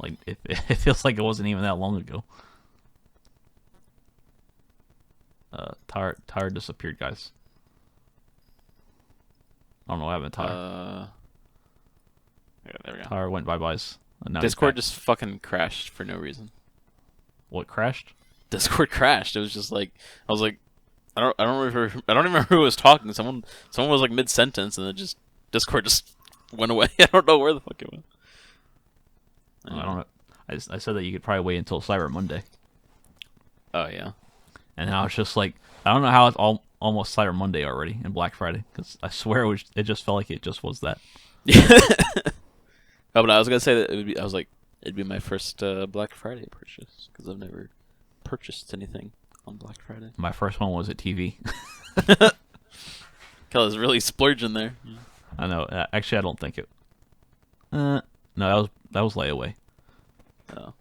A: Like it feels like it wasn't even that long ago. Tyre disappeared, guys. I don't know what happened to Tyre.
B: Yeah, there we go.
A: Tyre went bye-byes. And now
B: Discord just fucking crashed for no reason.
A: What crashed?
B: Discord crashed. It was just like I was like, I don't even remember who was talking. Someone was like mid sentence, and then just Discord just went away. I don't know where the fuck it went.
A: I don't know. I said that you could probably wait until Cyber Monday,
B: Oh yeah.
A: and now it's just like I don't know how it's almost Cyber Monday already and Black Friday, because I swear it just felt like it just was that.
B: Yeah. Oh, but I was gonna say that it'd be my first Black Friday purchase because I've never purchased anything on Black Friday.
A: My first one was a TV.
B: Kelly's really splurging there. Yeah.
A: I know. Actually, I don't think it. No, that was layaway.
B: Oh.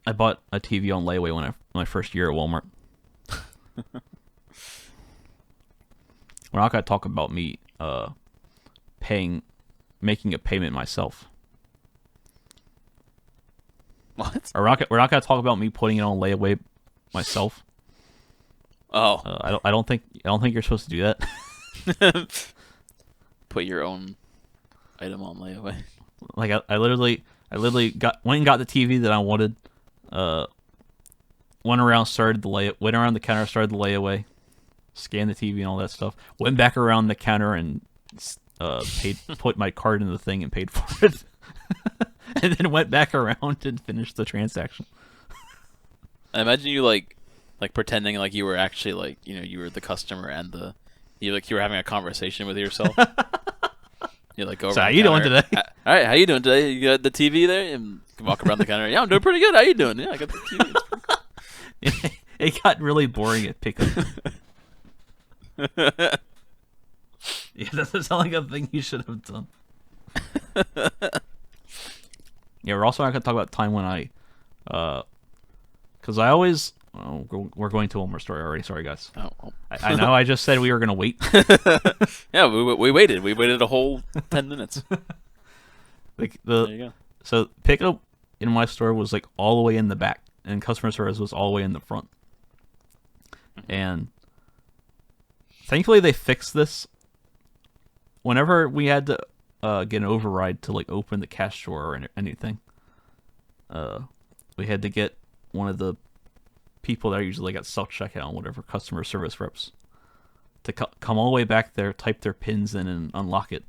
A: I bought a TV on layaway when my first year at Walmart. We're not gonna talk about me making a payment myself.
B: What?
A: We're not gonna talk about me putting it on layaway myself.
B: Oh.
A: I don't think you're supposed to do that.
B: Put your own item on layaway.
A: Like I literally went and got the TV that I wanted. Went around the counter, started the layaway, scanned the TV and all that stuff. Went back around the counter and put my card in the thing and paid for it. And then went back around and finished the transaction.
B: I imagine you like pretending like you were actually like you were the customer and you were having a conversation with yourself. You like go over.
A: So how you doing today?
B: All right, how you doing today? You got the TV there, and you can walk around the counter. Yeah, I'm doing pretty good. How you doing? Yeah, I got the TV. It's pretty cool.
A: It got really boring at pickup. Yeah, that doesn't sound like a thing you should have done. Yeah, we're also not gonna talk about time when because I always Oh, we're going to one more story already. Sorry, guys.
B: Oh.
A: I know I just said we were going to wait.
B: Yeah, we waited. We waited a whole 10 minutes.
A: Like
B: There you go.
A: So pickup in my store was like all the way in the back, and customer service was all the way in the front. And thankfully they fixed this. Whenever we had to get an override to like open the cash drawer or anything, we had to get one of the people that are usually like at self-checkout and whatever, customer service reps, to come all the way back there, type their pins in and unlock it,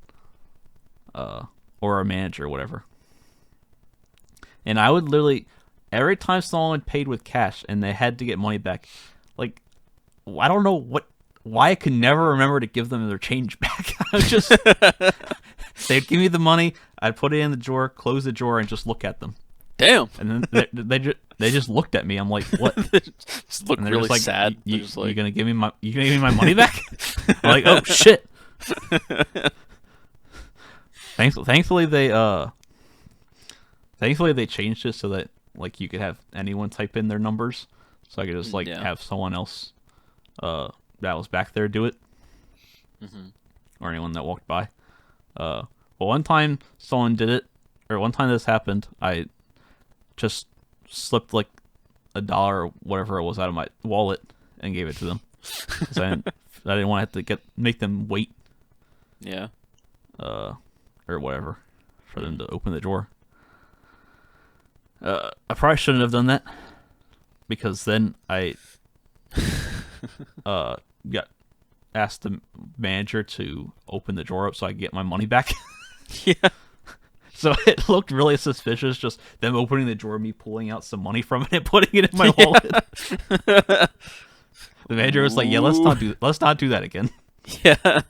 A: or a manager or whatever. And I would literally, every time someone paid with cash and they had to get money back, like, I don't know why I could never remember to give them their change back. I was just, they'd give me the money, I'd put it in the drawer, close the drawer, and just look at them.
B: Damn.
A: And then they just looked at me. I'm like, what?
B: Just look really
A: like,
B: sad.
A: You gonna give me my money back? I'm like, oh shit. Thankfully they changed it so that like you could have anyone type in their numbers, so I could just have someone else that was back there do it, or anyone that walked by. Well, one time someone did it, or one time this happened, I just slipped like $1 or whatever it was out of my wallet and gave it to them. 'Cause I didn't want to have to make them wait.
B: Yeah.
A: Or whatever for them to open the drawer. I probably shouldn't have done that, because then I got asked the manager to open the drawer up so I could get my money back.
B: Yeah.
A: So it looked really suspicious, just them opening the drawer, me pulling out some money from it and putting it in my wallet. The manager was like, "Yeah, let's not do that again.
B: Yeah.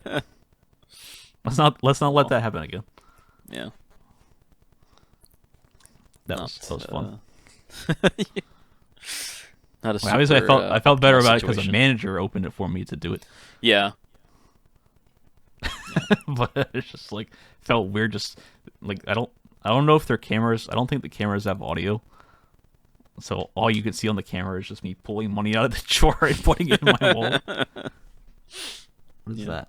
A: Let's not let that happen again."
B: Yeah.
A: That was fun.
B: Not a super,
A: obviously, I felt better about it because the
B: situation.
A: manager opened it for me to do it.
B: Yeah.
A: But it's just like felt weird. Just like I don't know if their cameras. I don't think the cameras have audio. So all you can see on the camera is just me pulling money out of the drawer and putting it in my wallet. What is that?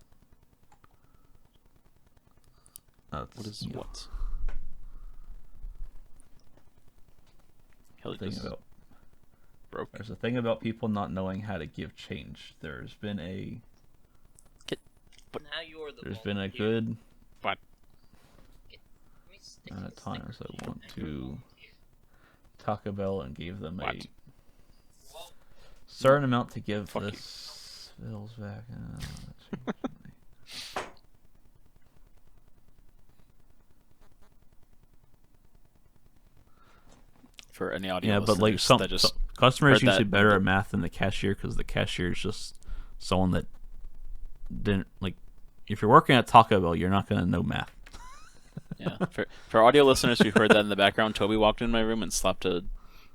B: What is what? Kelly just broke.
A: There's a thing about people not knowing how to give change. There's been a good
B: What?
A: times I went to Taco Bell and gave them a certain amount to give this bills back.
B: For any audio,
A: but like some customers usually better at math than the cashier, because the cashier is just someone that didn't like. If you're working at Taco Bell, you're not gonna know math.
B: Yeah. For audio listeners who heard that in the background, Toby walked in my room and slapped a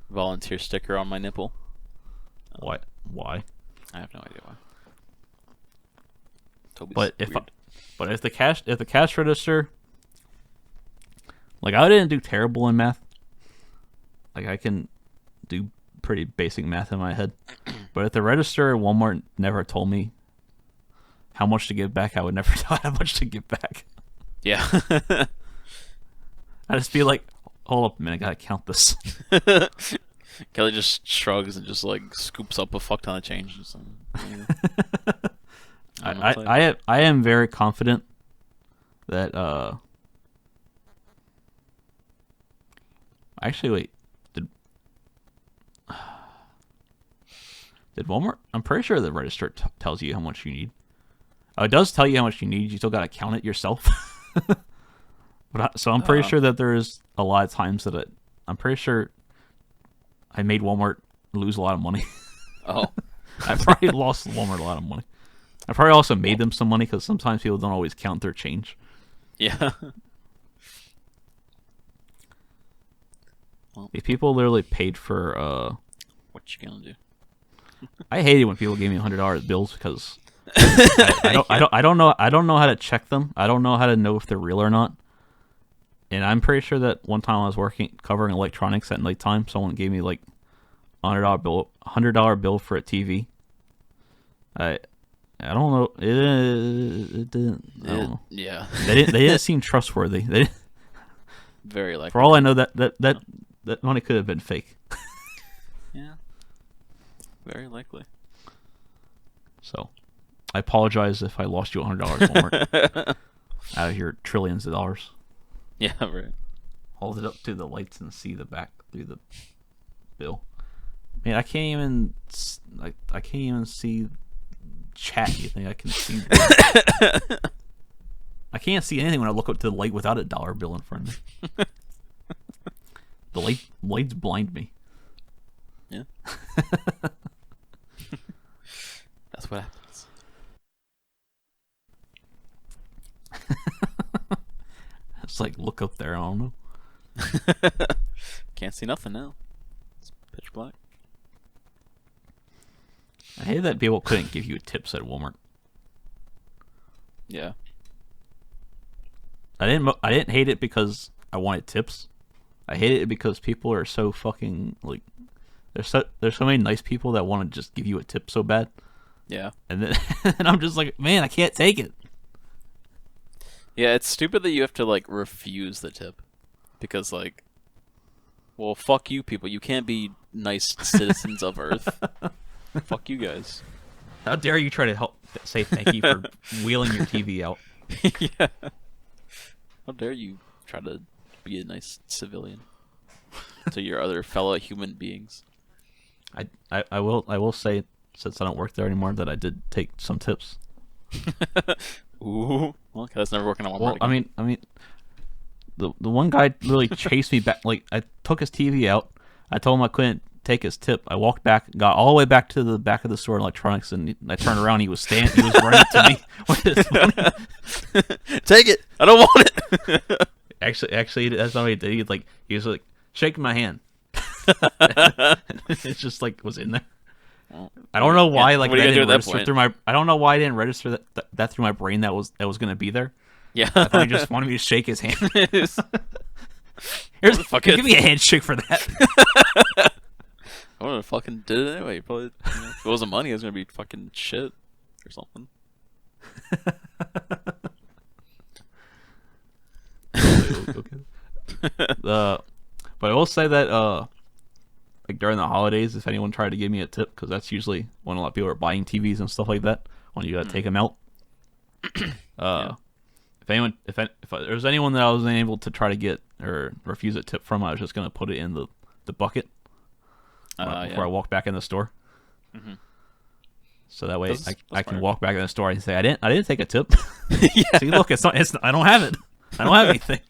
B: volunteer sticker on my nipple.
A: Why?
B: I have no idea why. Toby's
A: But
B: weird.
A: if the cash register, like I didn't do terrible in math. Like I can do pretty basic math in my head. But if the register at Walmart never told me how much to give back, I would never know how much to give back.
B: Yeah.
A: I'd just be like, hold up a minute, I gotta count this.
B: Kelly just shrugs and just like scoops up a fuck ton of change. And so,
A: I am very confident that actually wait, did Walmart? I'm pretty sure the register tells you how much you need. Oh, it does tell you how much you need. You still gotta count it yourself. So I'm pretty sure that there is a lot of times that I'm pretty sure I made Walmart lose a lot of money.
B: Oh.
A: I probably lost Walmart a lot of money. I probably also made them some money, because sometimes people don't always count their change.
B: Yeah. Well,
A: People literally paid for.
B: what you gonna do?
A: I hate it when people give me $100 bills, because I don't know how to check them. I don't know how to know if they're real or not. And I'm pretty sure that one time I was covering electronics at nighttime, someone gave me like $100 bill for a TV. I don't know. It didn't. I don't know.
B: Yeah.
A: They didn't seem trustworthy. They didn't,
B: Very likely.
A: for all I know, that money could have been fake.
B: Yeah. Very likely.
A: So, I apologize if I lost you $100 out of your trillions of dollars.
B: Yeah, right.
A: Hold it up to the lights and see the back through the bill. Man, I can't even see chat. You think I can see? I can't see anything when I look up to the light without a dollar bill in front of me. The lights blind me.
B: Yeah. That's what happens.
A: It's like, look up there. I don't know.
B: Can't see nothing now. It's pitch black.
A: I hate that people couldn't give you tips at Walmart.
B: Yeah.
A: I didn't hate it because I wanted tips. I hate it because people are so fucking like. There's so many nice people that want to just give you a tip so bad.
B: Yeah.
A: And then and I'm just like, man, I can't take it.
B: Yeah, it's stupid that you have to like refuse the tip, because like, well, fuck you people. You can't be nice citizens of Earth. Fuck you guys.
A: How dare you try to say thank you for wheeling your TV out?
B: Yeah. How dare you try to be a nice civilian to your other fellow human beings?
A: I will say, since I don't work there anymore, that I did take some tips.
B: Ooh. Well, okay, that's never working on Walmart.
A: Well,
B: again.
A: I mean, the one guy really chased me back. Like, I took his TV out. I told him I couldn't take his tip. I walked back, got all the way back to the back of the store in electronics, and I turned around. He was running to me with his money.
B: Take it. I don't want it.
A: Actually, that's not what he did. He was like shaking my hand. It's just like was in there.
B: Well,
A: I don't know why.
B: yeah,
A: Like
B: what are
A: that
B: you gonna
A: didn't
B: do at that
A: register
B: point?
A: through my. I don't know why I didn't register that through my brain. That was going to be there.
B: Yeah.
A: I thought he just wanted me to shake his hand. Here's
B: Fucking-
A: give me a handshake for that.
B: I would have fucking did it anyway. Probably, if it wasn't money, it was gonna be fucking shit or something.
A: But I will say that like during the holidays, if anyone tried to give me a tip, because that's usually when a lot of people are buying TVs and stuff like that, when you gotta take them out.
B: Yeah.
A: If there's anyone that I wasn't able to try to get or refuse a tip from, I was just gonna put it in the bucket before I walk back in the store.
B: Mm-hmm.
A: So that way
B: That's
A: I can
B: smart.
A: walk back in the store and say I didn't take a tip.
B: Yeah.
A: See, look, it's not. I don't have it. I don't have anything.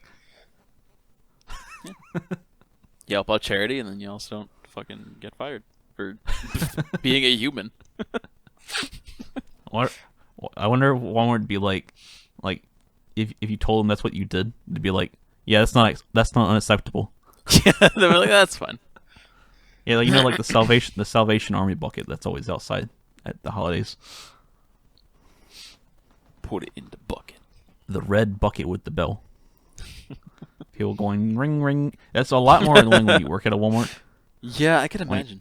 B: Yelp out charity, and then you also don't fucking get fired for being a human.
A: I wonder if Walmart would be like if you told them that's what you did, they'd be like, yeah, that's not unacceptable.
B: Yeah, they were like, that's fine.
A: Yeah, like like the Salvation Army bucket that's always outside at the holidays.
B: Put it in the bucket.
A: The red bucket with the bell. People going ring ring. That's a lot more annoying when you work at a Walmart.
B: Yeah, I can imagine.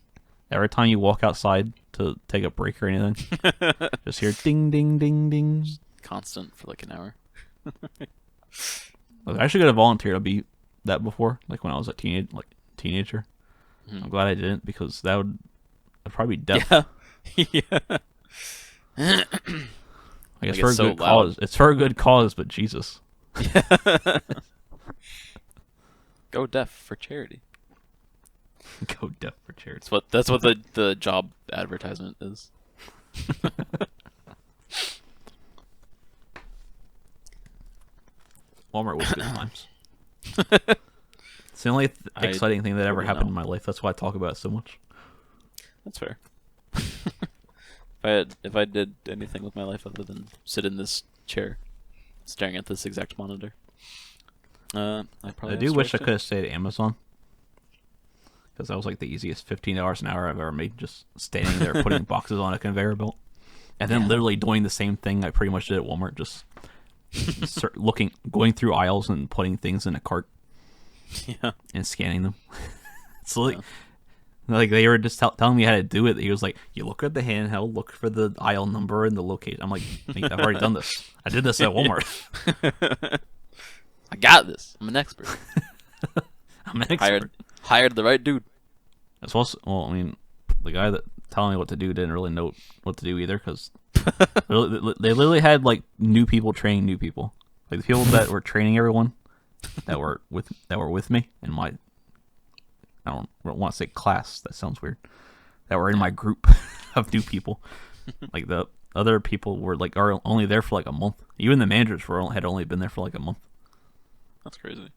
A: Every time you walk outside to take a break or anything, just hear ding ding ding ding.
B: Constant for like an hour.
A: I actually got to volunteer to be that before, like when I was a teenager.
B: Mhm.
A: I'm glad I didn't, because I'd probably be deaf.
B: Yeah. Yeah.
A: I guess
B: Like,
A: for a
B: it's so
A: good cause. It's for a good cause, but Jesus.
B: Go deaf for charity.
A: Go deaf for charity.
B: That's what the job advertisement is.
A: Walmart was good times. It's the only exciting thing that ever
B: already
A: happened
B: know.
A: in my life. That's why I talk about it so much.
B: That's fair. If I did anything with my life other than sit in this chair, staring at this exact monitor, I probably.
A: I do wish I could have stayed at Amazon, because that was like the easiest $15 an hour I've ever made, just standing there putting boxes on a conveyor belt, and then literally doing the same thing I pretty much did at Walmart, just going through aisles and putting things in a cart
B: Yeah.
A: and scanning them. It's like Like they were just telling me how to do it. He was like, "You look at the handheld, look for the aisle number and the location." I'm like, "Mate, I've already done this. I did this at Walmart.
B: I got this. I'm an expert.
A: I'm an expert."
B: Hired the right dude.
A: That's also well. I mean, the guy that telling me what to do didn't really know what to do either because they literally had like new people training new people. Like the people that were training everyone that were with me in my. I don't want to say class. That sounds weird. That were in my group of new people. Like the other people were like are only there for like a month. Even the managers had only been there for like a month.
B: That's crazy.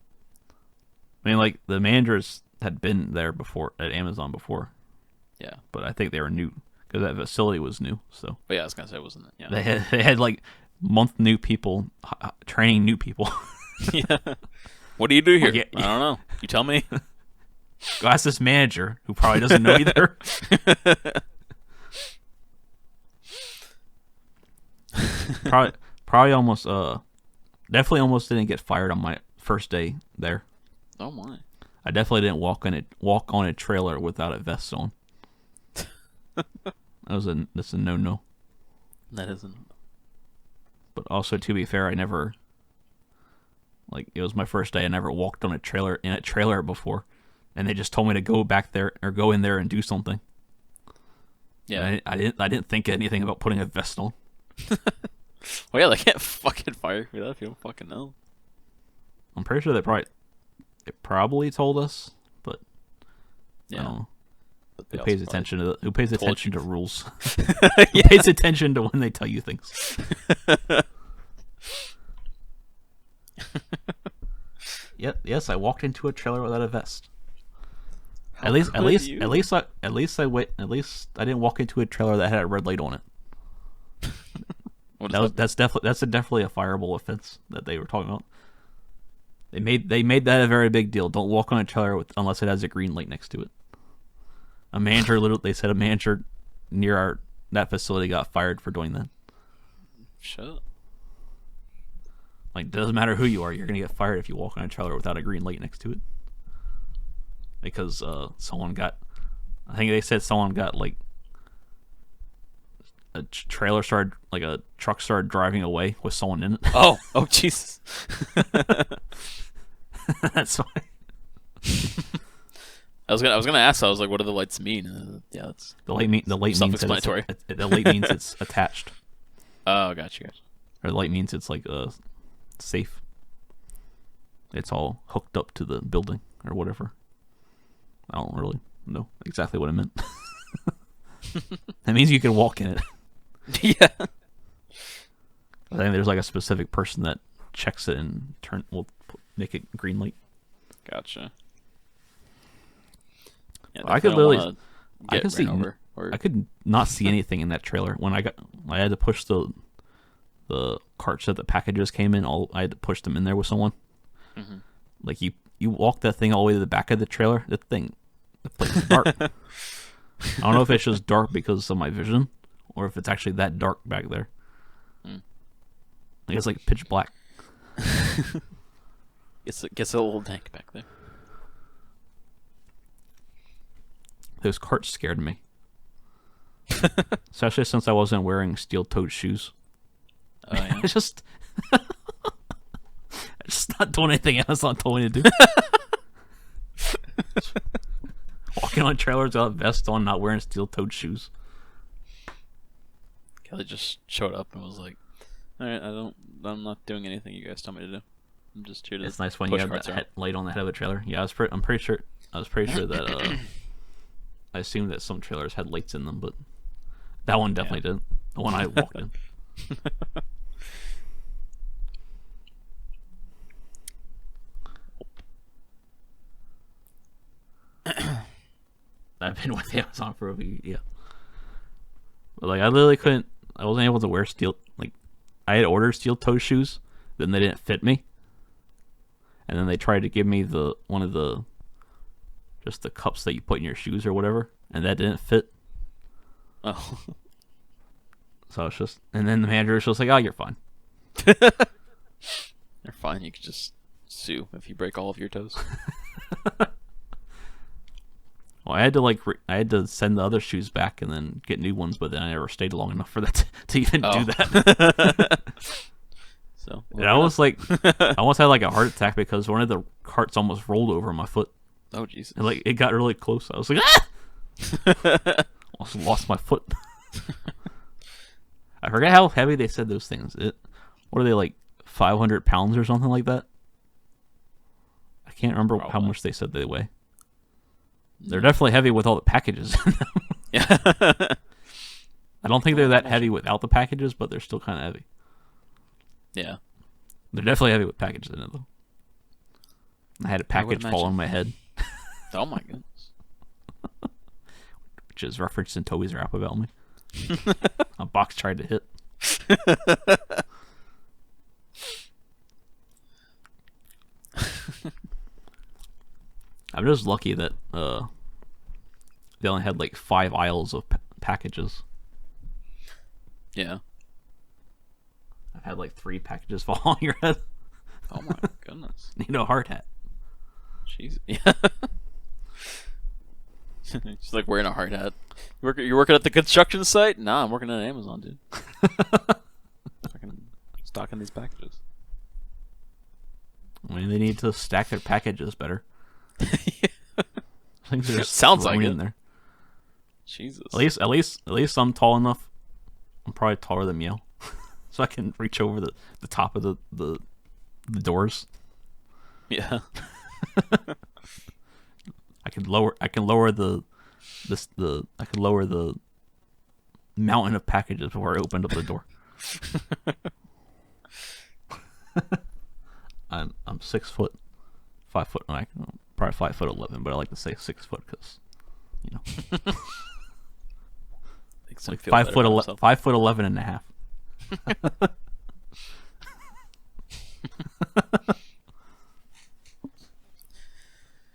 A: I mean, like the managers had been there before at Amazon before.
B: Yeah,
A: but I think they were new because that facility was new. So.
B: But yeah, I was gonna say, wasn't it? Yeah.
A: They had like month new people training new people.
B: Yeah. What do you do here?
A: Yeah.
B: I don't know. You tell me.
A: Go ask this manager who probably doesn't know either. probably almost definitely almost didn't get fired on my first day there.
B: Oh my!
A: I definitely didn't walk on a trailer without a vest on. That's a no.
B: That isn't.
A: But also, to be fair, I never like it was my first day. I never walked on a trailer before. And they just told me to go back there or go in there and do something.
B: Yeah,
A: I didn't think anything about putting a vest on.
B: Well, yeah, they can't fucking fire you for that if you don't fucking know.
A: I'm pretty sure they probably told us, but
B: yeah.
A: I don't know.
B: But
A: Who pays attention to rules?
B: Yeah.
A: Who pays attention to when they tell you things? Yes, I walked into a trailer without a vest. At least I didn't walk into a trailer that had a red light on it. That's definitely a fireable offense that they were talking about. They made that a very big deal. Don't walk on a trailer unless it has a green light next to it. They said a manager near that facility got fired for doing that.
B: Shut up.
A: Like, doesn't matter who you are, you're gonna get fired if you walk on a trailer without a green light next to it. Because I think they said someone got like a truck started driving away with someone in it.
B: Oh Jesus.
A: That's why.
B: I was gonna ask. I was like, what do the lights mean? Yeah, that's
A: the light means
B: self-explanatory.
A: The light means it's attached.
B: Oh, gotcha.
A: Or the light means it's like safe. It's all hooked up to the building or whatever. I don't really know exactly what it meant. That means you can walk in it.
B: Yeah.
A: I think there's like a specific person that checks it and will make it green light.
B: Gotcha. Yeah,
A: I could not see anything in that trailer when I had to push the carts that the packages came in. I had to push them in there with someone.
B: Mm-hmm.
A: Like you walk that thing all the way to the back of the trailer. The thing's dark. I don't know if it's just dark because of my vision, or if it's actually that dark back there.
B: Mm.
A: Like it's like pitch black.
B: Gets a little dank back there.
A: Those carts scared me, especially since I wasn't wearing steel-toed shoes.
B: Oh yeah.
A: I just not doing anything Amazon told me to do. Walking on trailers without a vest on, not wearing steel-toed shoes.
B: Kelly just showed up and was like, "All right, I'm not doing anything you guys tell me to do. I'm just here to."
A: It's nice when you have that light on the head of the trailer. Yeah, I'm pretty sure that I assumed that some trailers had lights in them, but that one definitely didn't. The one I walked in. I've been with Amazon for a week, yeah. But like, I literally couldn't. I wasn't able to wear steel. Like, I had ordered steel-toe shoes, then they didn't fit me, and then they tried to give me the cups that you put in your shoes or whatever, and that didn't fit.
B: Oh.
A: So it's just, and then the manager was just like, "Oh, you're fine."
B: You're fine. You could just sue if you break all of your toes.
A: Well, I had to send the other shoes back and then get new ones, but then I never stayed long enough for that to even do that.
B: So
A: and I was like, I almost had like a heart attack because one of the carts almost rolled over my foot.
B: oh Jesus!
A: And like it got really close. I was like, ah! Almost lost my foot. I forget how heavy they said those things. What are they, like 500 pounds or something like that? I can't remember how much they said they weigh. They're definitely heavy with all the packages in them.
B: Yeah.
A: I don't think they're that heavy without the packages, but they're still kind of heavy.
B: Yeah.
A: They're definitely heavy with packages in it, though. I had a package fall on my head.
B: Oh my goodness.
A: Which is referenced in Toby's rap about me. A box tried to hit. I'm just lucky that they only had like 5 aisles of packages.
B: Yeah.
A: I've had like 3 packages fall on your head.
B: Oh my goodness.
A: Need a hard hat.
B: Jeez. Yeah. She's like wearing a hard hat. You're working at the construction site? Nah, I'm working at Amazon, dude. Fucking stocking these packages.
A: I mean, they need to stack their packages better. I think there's
B: sounds like
A: in
B: it.
A: there.
B: Jesus.
A: At least I'm tall enough. I'm probably taller than Meow, so I can reach over the top of the doors.
B: Yeah.
A: I can lower the mountain of packages before I opened up the door. I'm 6 foot, 5 foot. Probably 5'11", but I like to say 6 foot because, you know,
B: Makes
A: like
B: him feel
A: 5'11" and a half.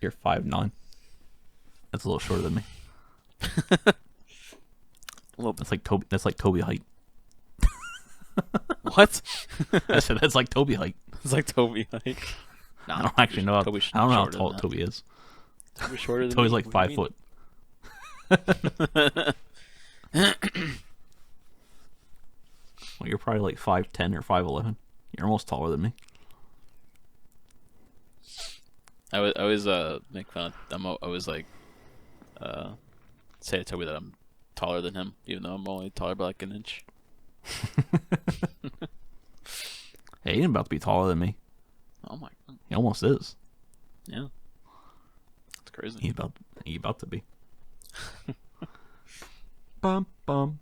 A: You're 5'9". That's a little shorter than me. That's like Toby height.
B: What?
A: I said that's like Toby height.
B: It's like Toby height. Nah,
A: I don't actually know. I don't know how tall
B: that.
A: Toby is.
B: Toby's shorter than
A: Toby's
B: me?
A: like
B: What
A: 5
B: do you
A: foot. Well, you're probably like 5'10" or 5'11". You're almost taller than me.
B: I always make fun of. I always like say to Toby that I'm taller than him, even though I'm only taller by like an inch.
A: Hey, he ain't about to be taller than me.
B: Oh my god.
A: He almost is.
B: Yeah. It's crazy.
A: He about to be. Bum bum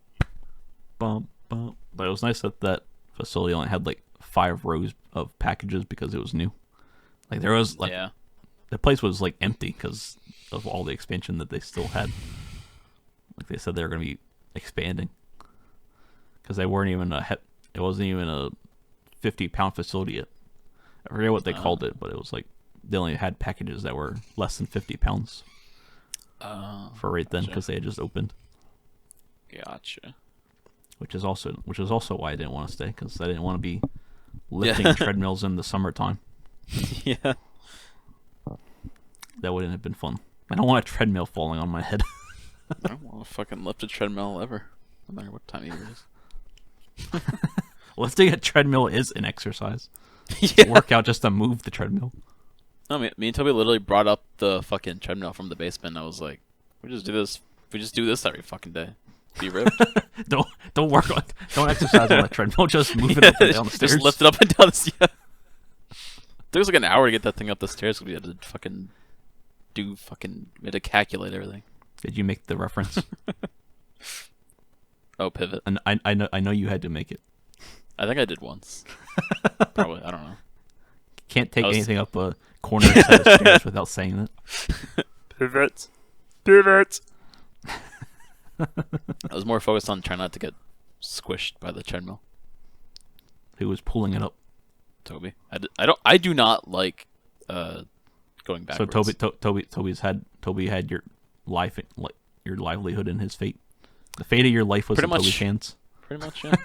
A: bum bum. But it was nice that facility only had like 5 rows of packages because it was new. Like there was like
B: yeah.
A: The place was like empty because of all the expansion that they still had. Like they said they were going to be expanding because they weren't even it wasn't even a 50-pound facility yet. I forget what they called it, but it was like they only had packages that were less than 50 pounds for right then because they had just opened.
B: Gotcha.
A: Which is also why I didn't want to stay because I didn't want to be lifting treadmills in the summertime.
B: Yeah.
A: That wouldn't have been fun. I don't want a treadmill falling on my head.
B: I don't want to fucking lift a treadmill ever, no matter what time of year it is.
A: Lifting a treadmill is an exercise.
B: Yeah.
A: It's a workout just to move the treadmill.
B: No, me and Toby literally brought up the fucking treadmill from the basement. And I was like, we just do this every fucking day. Be ripped.
A: Don't exercise on the treadmill. Just move it up and down the stairs.
B: Just lift it up and down the stairs. It took us like an hour to get that thing up the stairs because we had to fucking we had to calculate everything.
A: Did you make the reference?
B: Oh, pivot.
A: And I know you had to make it.
B: I think I did once. Probably. I don't know.
A: Can't take anything up a corner set of stairs without saying it.
B: Pivot. I was more focused on trying not to get squished by the treadmill.
A: Who was pulling it up?
B: Toby. I do not like going backwards.
A: So Toby had your life, your livelihood in his fate. The fate of your life was in Toby's hands.
B: Pretty much, yeah.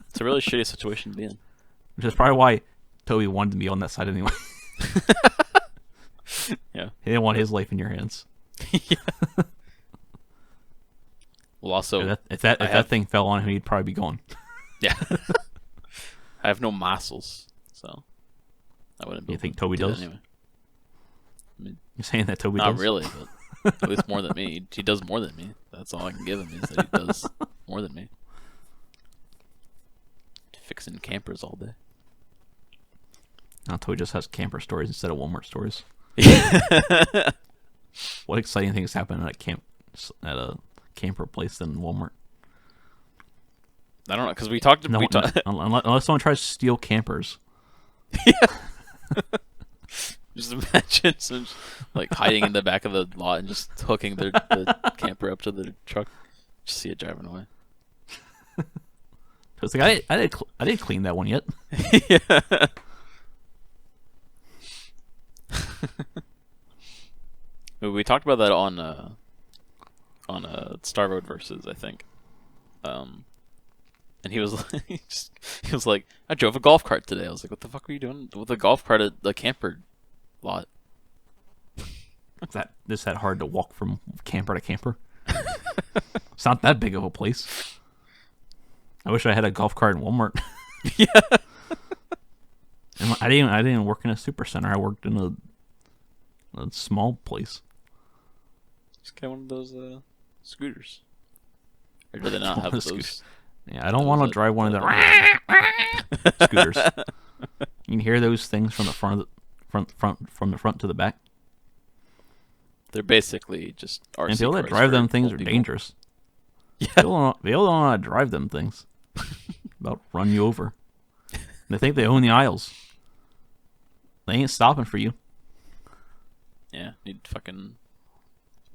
B: It's a really shitty situation to be in.
A: Which is probably why Toby wanted to be on that side anyway.
B: Yeah.
A: He didn't want his life in your hands.
B: Yeah. Well, also,
A: If that thing fell on him, he'd probably be gone.
B: yeah. I have no muscles, so I wouldn't be.
A: You think Toby does?
B: Anyway. I mean,
A: You're saying that Toby does?
B: not really, but at least more than me. He does more than me. That's all I can give him is that he does more than me. Fixing campers all day.
A: Now Toby just has camper stories instead of Walmart stories. What exciting things happen at a camper place than Walmart?
B: I don't know, because we talked.
A: Unless someone tries to steal campers.
B: Just imagine some like hiding in the back of the lot and just hooking the camper up to the truck. Just see it driving away.
A: It's like I didn't clean that one yet.
B: Yeah. We talked about that on Star Road Versus, I think. And he was like, I drove a golf cart today. I was like, what the fuck were you doing with a golf cart at the camper lot?
A: Is that hard to walk from camper to camper? It's not that big of a place. I wish I had a golf cart in Walmart.
B: Yeah.
A: And I didn't work in a super center. I worked in a small place.
B: Just get one of those scooters. Or do they not have those?
A: Yeah, I don't want to drive one of the scooters. You can hear those things from the from the front to the back.
B: They're basically just RC
A: and people that
B: cars
A: drive
B: for
A: them things are
B: old people.
A: dangerous.
B: Yeah.
A: People don't know how to drive them things. About run you over. They think they own the aisles. They ain't stopping for you.
B: Yeah, need fucking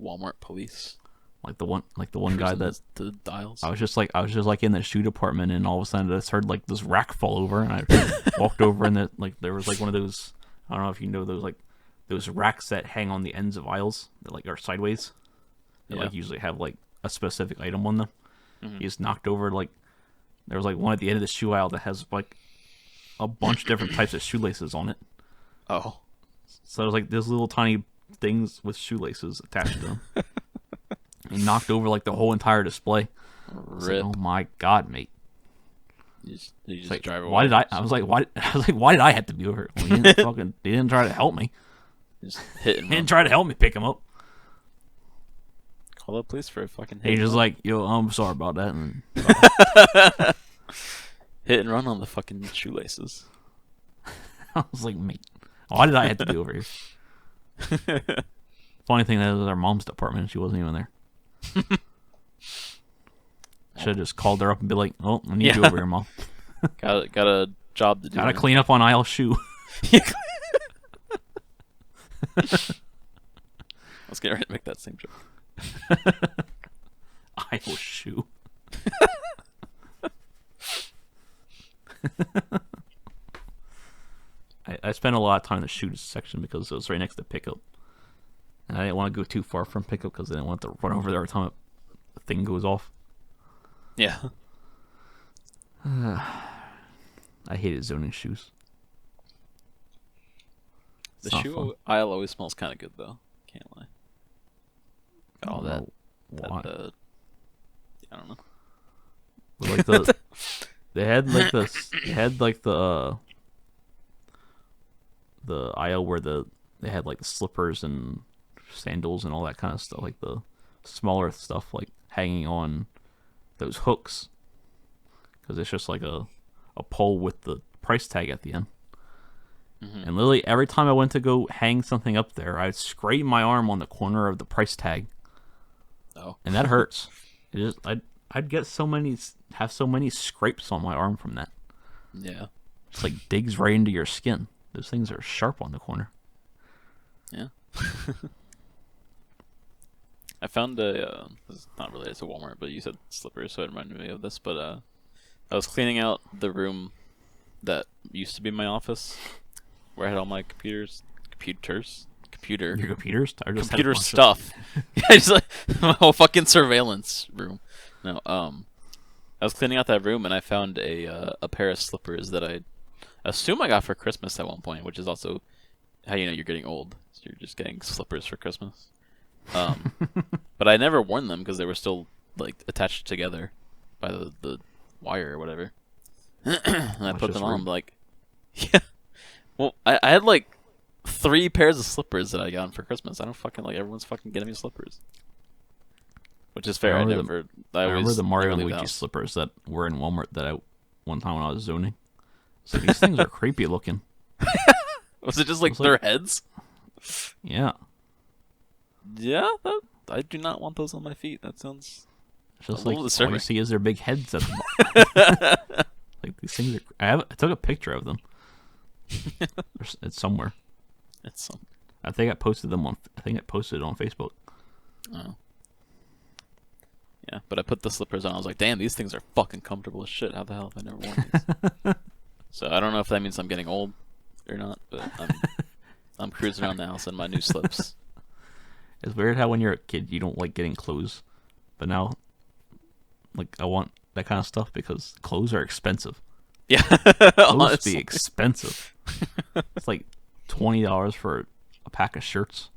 B: Walmart police.
A: Like the one guy that
B: the dials.
A: I was just like in the shoe department, and all of a sudden I just heard like this rack fall over, and I walked over, and there was like one of those, I don't know if you know those racks that hang on the ends of aisles that like are sideways. That like usually have like a specific item on them.
B: Mm-hmm.
A: He just knocked over like there was like one at the end of the shoe aisle that has like a bunch of different types of shoelaces on it.
B: Oh.
A: So it was like those little tiny things with shoelaces attached to them. He knocked over like the whole entire display.
B: Rip.
A: Like, oh my god, mate!
B: You just
A: like,
B: drive away.
A: Why did I? I was like, why did I have to be over here? Well, he didn't try to help me.
B: Just hit and
A: He
B: run.
A: didn't try to help me pick him up.
B: Call the police for a fucking hit.
A: He's just like, yo, I'm sorry about that. And
B: hit and run on the fucking shoelaces.
A: I was like, mate, why did I have to be over here? Funny thing, that was our mom's department. She wasn't even there. Should have just called her up and be like, "Oh, I need you over here, mom.
B: got a job to do.
A: Gotta clean up on aisle shoe."
B: I was getting ready to make that same joke.
A: Aisle shoe. I spent a lot of time in the shoe section because it was right next to pickup. And I didn't want to go too far from pickup because I didn't want to run over there every time the thing goes off.
B: Yeah.
A: I hated zoning shoes.
B: The shoe aisle always smells kind of good, though. Can't lie. Got all that. I don't know.
A: But like they had like the aisle where they had like the slippers and sandals and all that kind of stuff, like the smaller stuff, like hanging on those hooks, because it's just like a pole with the price tag at the end. Mm-hmm. And literally every time I went to go hang something up there, I'd scrape my arm on the corner of the price tag.
B: Oh,
A: and that hurts. I'd get so many scrapes on my arm from that.
B: Yeah,
A: it's like digs right into your skin. Those things are sharp on the corner.
B: Yeah. I found this is not related to Walmart, but you said slippers, so it reminded me of this. But I was cleaning out the room that used to be my office, where I had all my computer stuff. Yeah, it's like my whole fucking surveillance room. No, I was cleaning out that room and I found a pair of slippers that I assume I got for Christmas at one point, which is also how you know you're getting old. So you're just getting slippers for Christmas. But I never worn them because they were still like attached together by the wire or whatever. And I put them on. I'm like, yeah. Well, I had like 3 pairs of slippers that I got for Christmas. I don't fucking like everyone's fucking getting me slippers, which is fair. I remember
A: the Mario and
B: never leave the
A: Luigi
B: house.
A: slippers that were in Walmart that one time when I was zoning. So these things are creepy looking.
B: Was it just like their heads?
A: Yeah.
B: Yeah, I do not want those on my feet. That sounds
A: It's just
B: a
A: like
B: little
A: all
B: disturbing.
A: you see is their big heads at the bottom. Like these things are. I took a picture of them. It's somewhere.
B: It's some.
A: I think I posted them on. I think I posted it on Facebook.
B: Oh. Yeah, but I put the slippers on. I was like, damn, these things are fucking comfortable as shit. How the hell have I never worn these? So I don't know if that means I'm getting old or not, but I'm cruising around the house in my new slips.
A: It's weird how when you're a kid you don't like getting clothes, but now, like I want that kind of stuff because clothes are expensive.
B: Yeah,
A: Clothes be expensive. It's like $20 for a pack of shirts.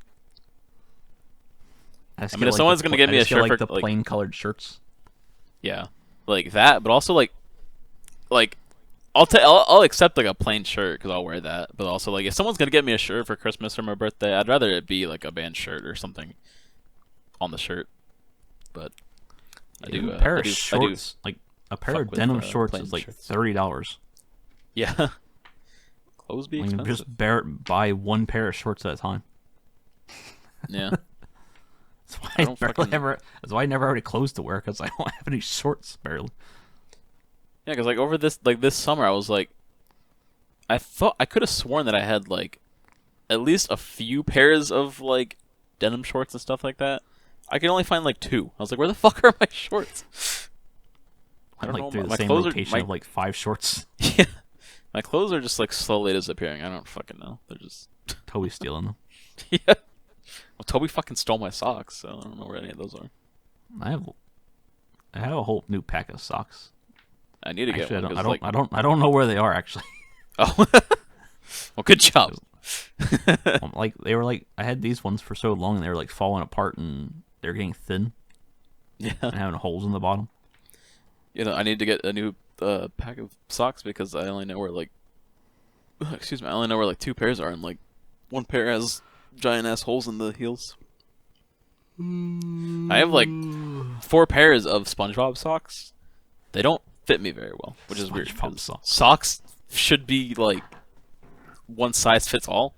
B: I mean, if someone's gonna give me a shirt
A: like
B: for
A: the plain colored shirts.
B: Yeah, like that, but also like I'll accept like a plain shirt because I'll wear that. But also like if someone's gonna get me a shirt for Christmas or my birthday, I'd rather it be like a band shirt or something on the shirt. But I do
A: a pair of shorts, like a pair of denim shorts, is like $30.
B: Yeah, clothes be expensive.
A: Just buy one pair of shorts at a time.
B: Yeah.
A: That's why I never have any clothes to wear because I don't have any shorts barely.
B: Yeah, because like over this summer, I was like, I thought I could have sworn that I had like at least a few pairs of like denim shorts and stuff like that. I could only find like 2. I was like, where the fuck are my shorts?
A: I don't know. The same rotation of like 5 shorts.
B: Yeah, my clothes are just like slowly disappearing. I don't fucking know. They're just
A: Toby's stealing them.
B: Yeah. Well, Toby fucking stole my socks, so I don't know where any of those are. I
A: have a whole new pack of socks.
B: I need to get one.
A: I don't know where they are actually.
B: Oh, well, good job.
A: Like they were like I had these ones for so long and they were like falling apart and they're getting thin.
B: Yeah,
A: and having holes in the bottom.
B: You know, I need to get a new pack of socks because I only know where like, excuse me, I only know where like 2 pairs are, and like 1 pair has giant ass holes in the heels. I have like 4 pairs of SpongeBob socks. They don't fit me very well, which is weird. Socks should be like one size fits all,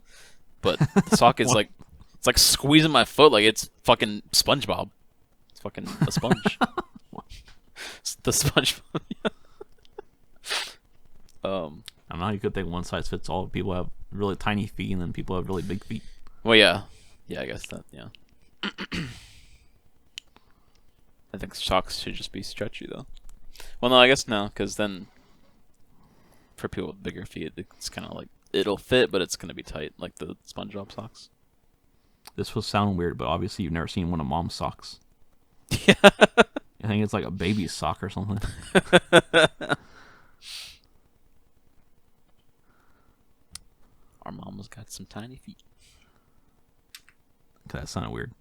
B: but the sock is like it's like squeezing my foot like it's fucking SpongeBob. It's fucking a sponge. It's the SpongeBob.
A: I don't know. You could think one size fits all. People have really tiny feet, and then people have really big feet.
B: Well, yeah, I guess that. Yeah. I think socks should just be stretchy though. Well, no, I guess no, because then for people with bigger feet, it's kind of like it'll fit, but it's gonna be tight, like the SpongeBob socks.
A: This will sound weird, but obviously you've never seen one of Mom's socks.
B: Yeah.
A: I think it's like a baby's sock or something.
B: Our mama's got some tiny feet.
A: That sounded weird.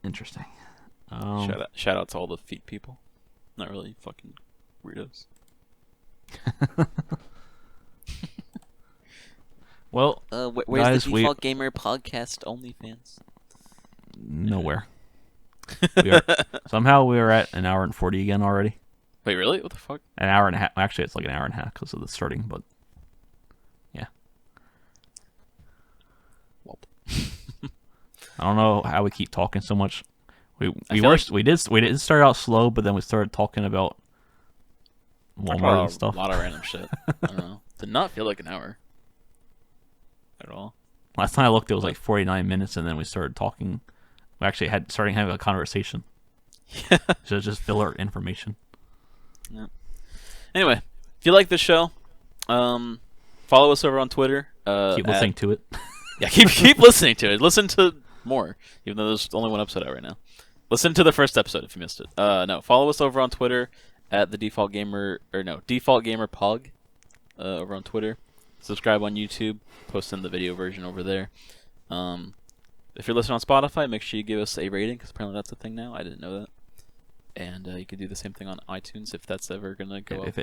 A: Interesting.
B: Shout out to all the feet people. Not really fucking weirdos.
A: Well,
B: where's
A: guys,
B: the Default Gamer podcast OnlyFans?
A: Nowhere. Somehow we are at 1 hour and 40 again already.
B: Wait, really? What the fuck?
A: An hour and a half. Actually, it's like an hour and a half because of the starting, but yeah. I don't know how we keep talking so much. We did start out slow, but then we started talking about Walmart and stuff.
B: A lot of random shit. I don't know. Did not feel like an hour at all.
A: Last time I looked, it was like 49 minutes, and then we started talking. We actually starting having a conversation.
B: Yeah.
A: So just fill our information.
B: Yeah. Anyway, if you like this show, follow us over on Twitter.
A: Keep listening to it.
B: Yeah, keep listening to it. Listen to more, even though there's only 1 episode out right now. Listen to the first episode if you missed it. No, follow us over on Twitter at the Default Gamer Pog over on Twitter. Subscribe on YouTube. Posting the video version over there. if you're listening on Spotify, make sure you give us a rating because apparently that's a thing now. I didn't know that. And you could do the same thing on iTunes if that's ever gonna go up.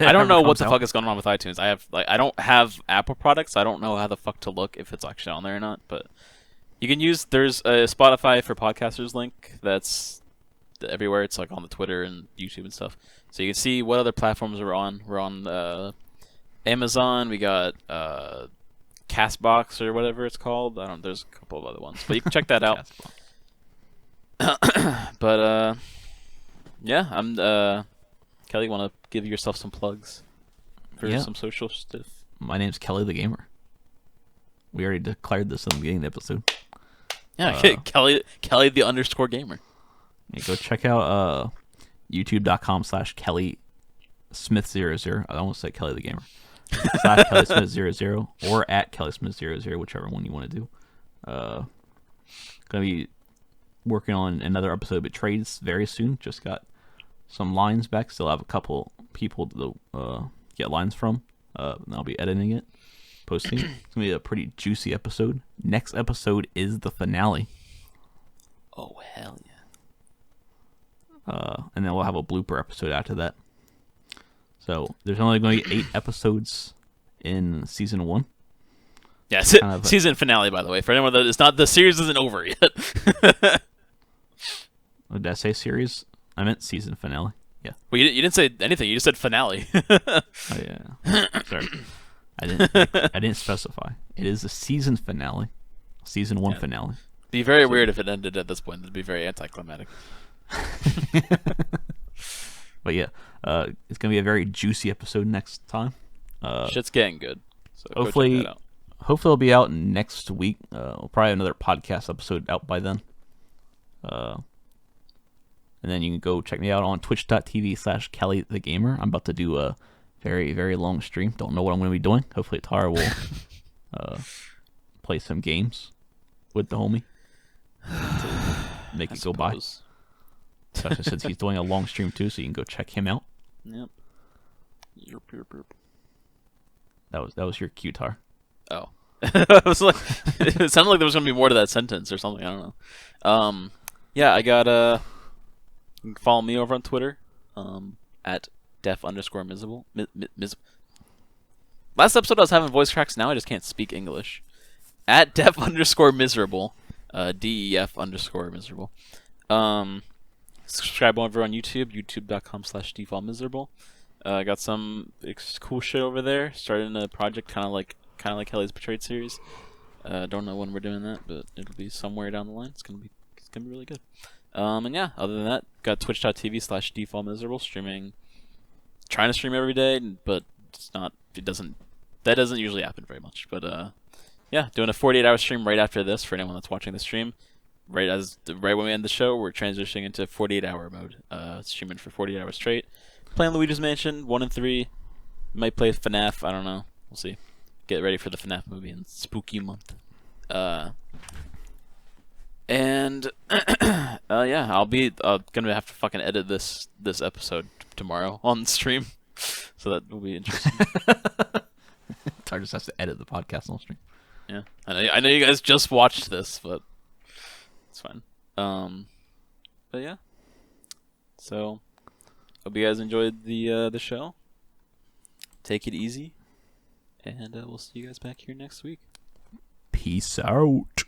B: I don't know what the fuck is going on with iTunes. I don't have Apple products. So I don't know how the fuck to look if it's actually on there or not. But you can use. There's a Spotify for podcasters link that's everywhere. It's like on the Twitter and YouTube and stuff. So you can see what other platforms we're on. We're on Amazon. We got Castbox or whatever it's called. There's a couple of other ones, but you can check that out. But yeah, I'm Kelly. Want to give yourself some plugs for some social stuff?
A: My name's Kelly the Gamer. We already declared this in the beginning of the episode.
B: Yeah, Kelly the _gamer.
A: Yeah, go check out youtube.com/Kelly Smith00. I almost said Kelly the Gamer. /Kelly Smith00 or @Kelly Smith00, whichever one you want to do. Gonna be working on another episode of Betrayed very soon. Just got some lines back. Still have a couple people to get lines from. And I'll be editing it, posting. It's gonna be a pretty juicy episode. Next episode is the finale.
B: Oh hell yeah!
A: And then we'll have a blooper episode after that. So there's only going to be 8 episodes in season 1.
B: Yeah, season finale, by the way. For anyone that it's not, the series isn't over yet.
A: Did I say series? I meant season finale. Yeah.
B: Well, you didn't say anything. You just said finale.
A: Oh yeah. Sorry. I didn't specify. It is a season finale. Season 1 finale.
B: Be very weird if it ended at this point. It'd be very anticlimactic.
A: But yeah, it's gonna be a very juicy episode next time.
B: Shit's getting good. So
A: hopefully,
B: go check that out.
A: Hopefully it'll be out next week. We'll probably have another podcast episode out by then. And then you can go check me out on twitch.tv/Kelly the Gamer. I'm about to do a very, very long stream. Don't know what I'm going to be doing. Hopefully Tara will play some games with the homie to make it go by. Especially since he's doing a long stream too, so you can go check him out.
B: Yep.
A: That was your cue, Tar.
B: Oh. I was like, it sounded like there was going to be more to that sentence or something. I don't know. Yeah, I got you can follow me over on Twitter at @def_miserable. Last episode I was having voice cracks. Now I just can't speak English. At @def_miserable. DEF_miserable. Subscribe over on YouTube, youtube.com/defaultmiserable. I got some cool shit over there. Starting a project kind of like Kelly's Betrayed series. Don't know when we're doing that, but it'll be somewhere down the line. It's gonna be really good. And yeah, other than that, got twitch.tv/defaultmiserable streaming. Trying to stream every day, but it's not. That doesn't usually happen very much. But yeah, doing a 48-hour stream right after this for anyone that's watching the stream. Right when we end the show, we're transitioning into 48-hour mode. Streaming for 48 hours straight. Playing Luigi's Mansion 1 and 3. Might play FNAF. I don't know. We'll see. Get ready for the FNAF movie in spooky month. And yeah, I'll be gonna have to fucking edit this episode tomorrow on stream, so that will be interesting.
A: Tar just has to edit the podcast on stream.
B: Yeah, I know you guys just watched this, but it's fine. But yeah, so hope you guys enjoyed the show. Take it easy, and we'll see you guys back here next week.
A: Peace out.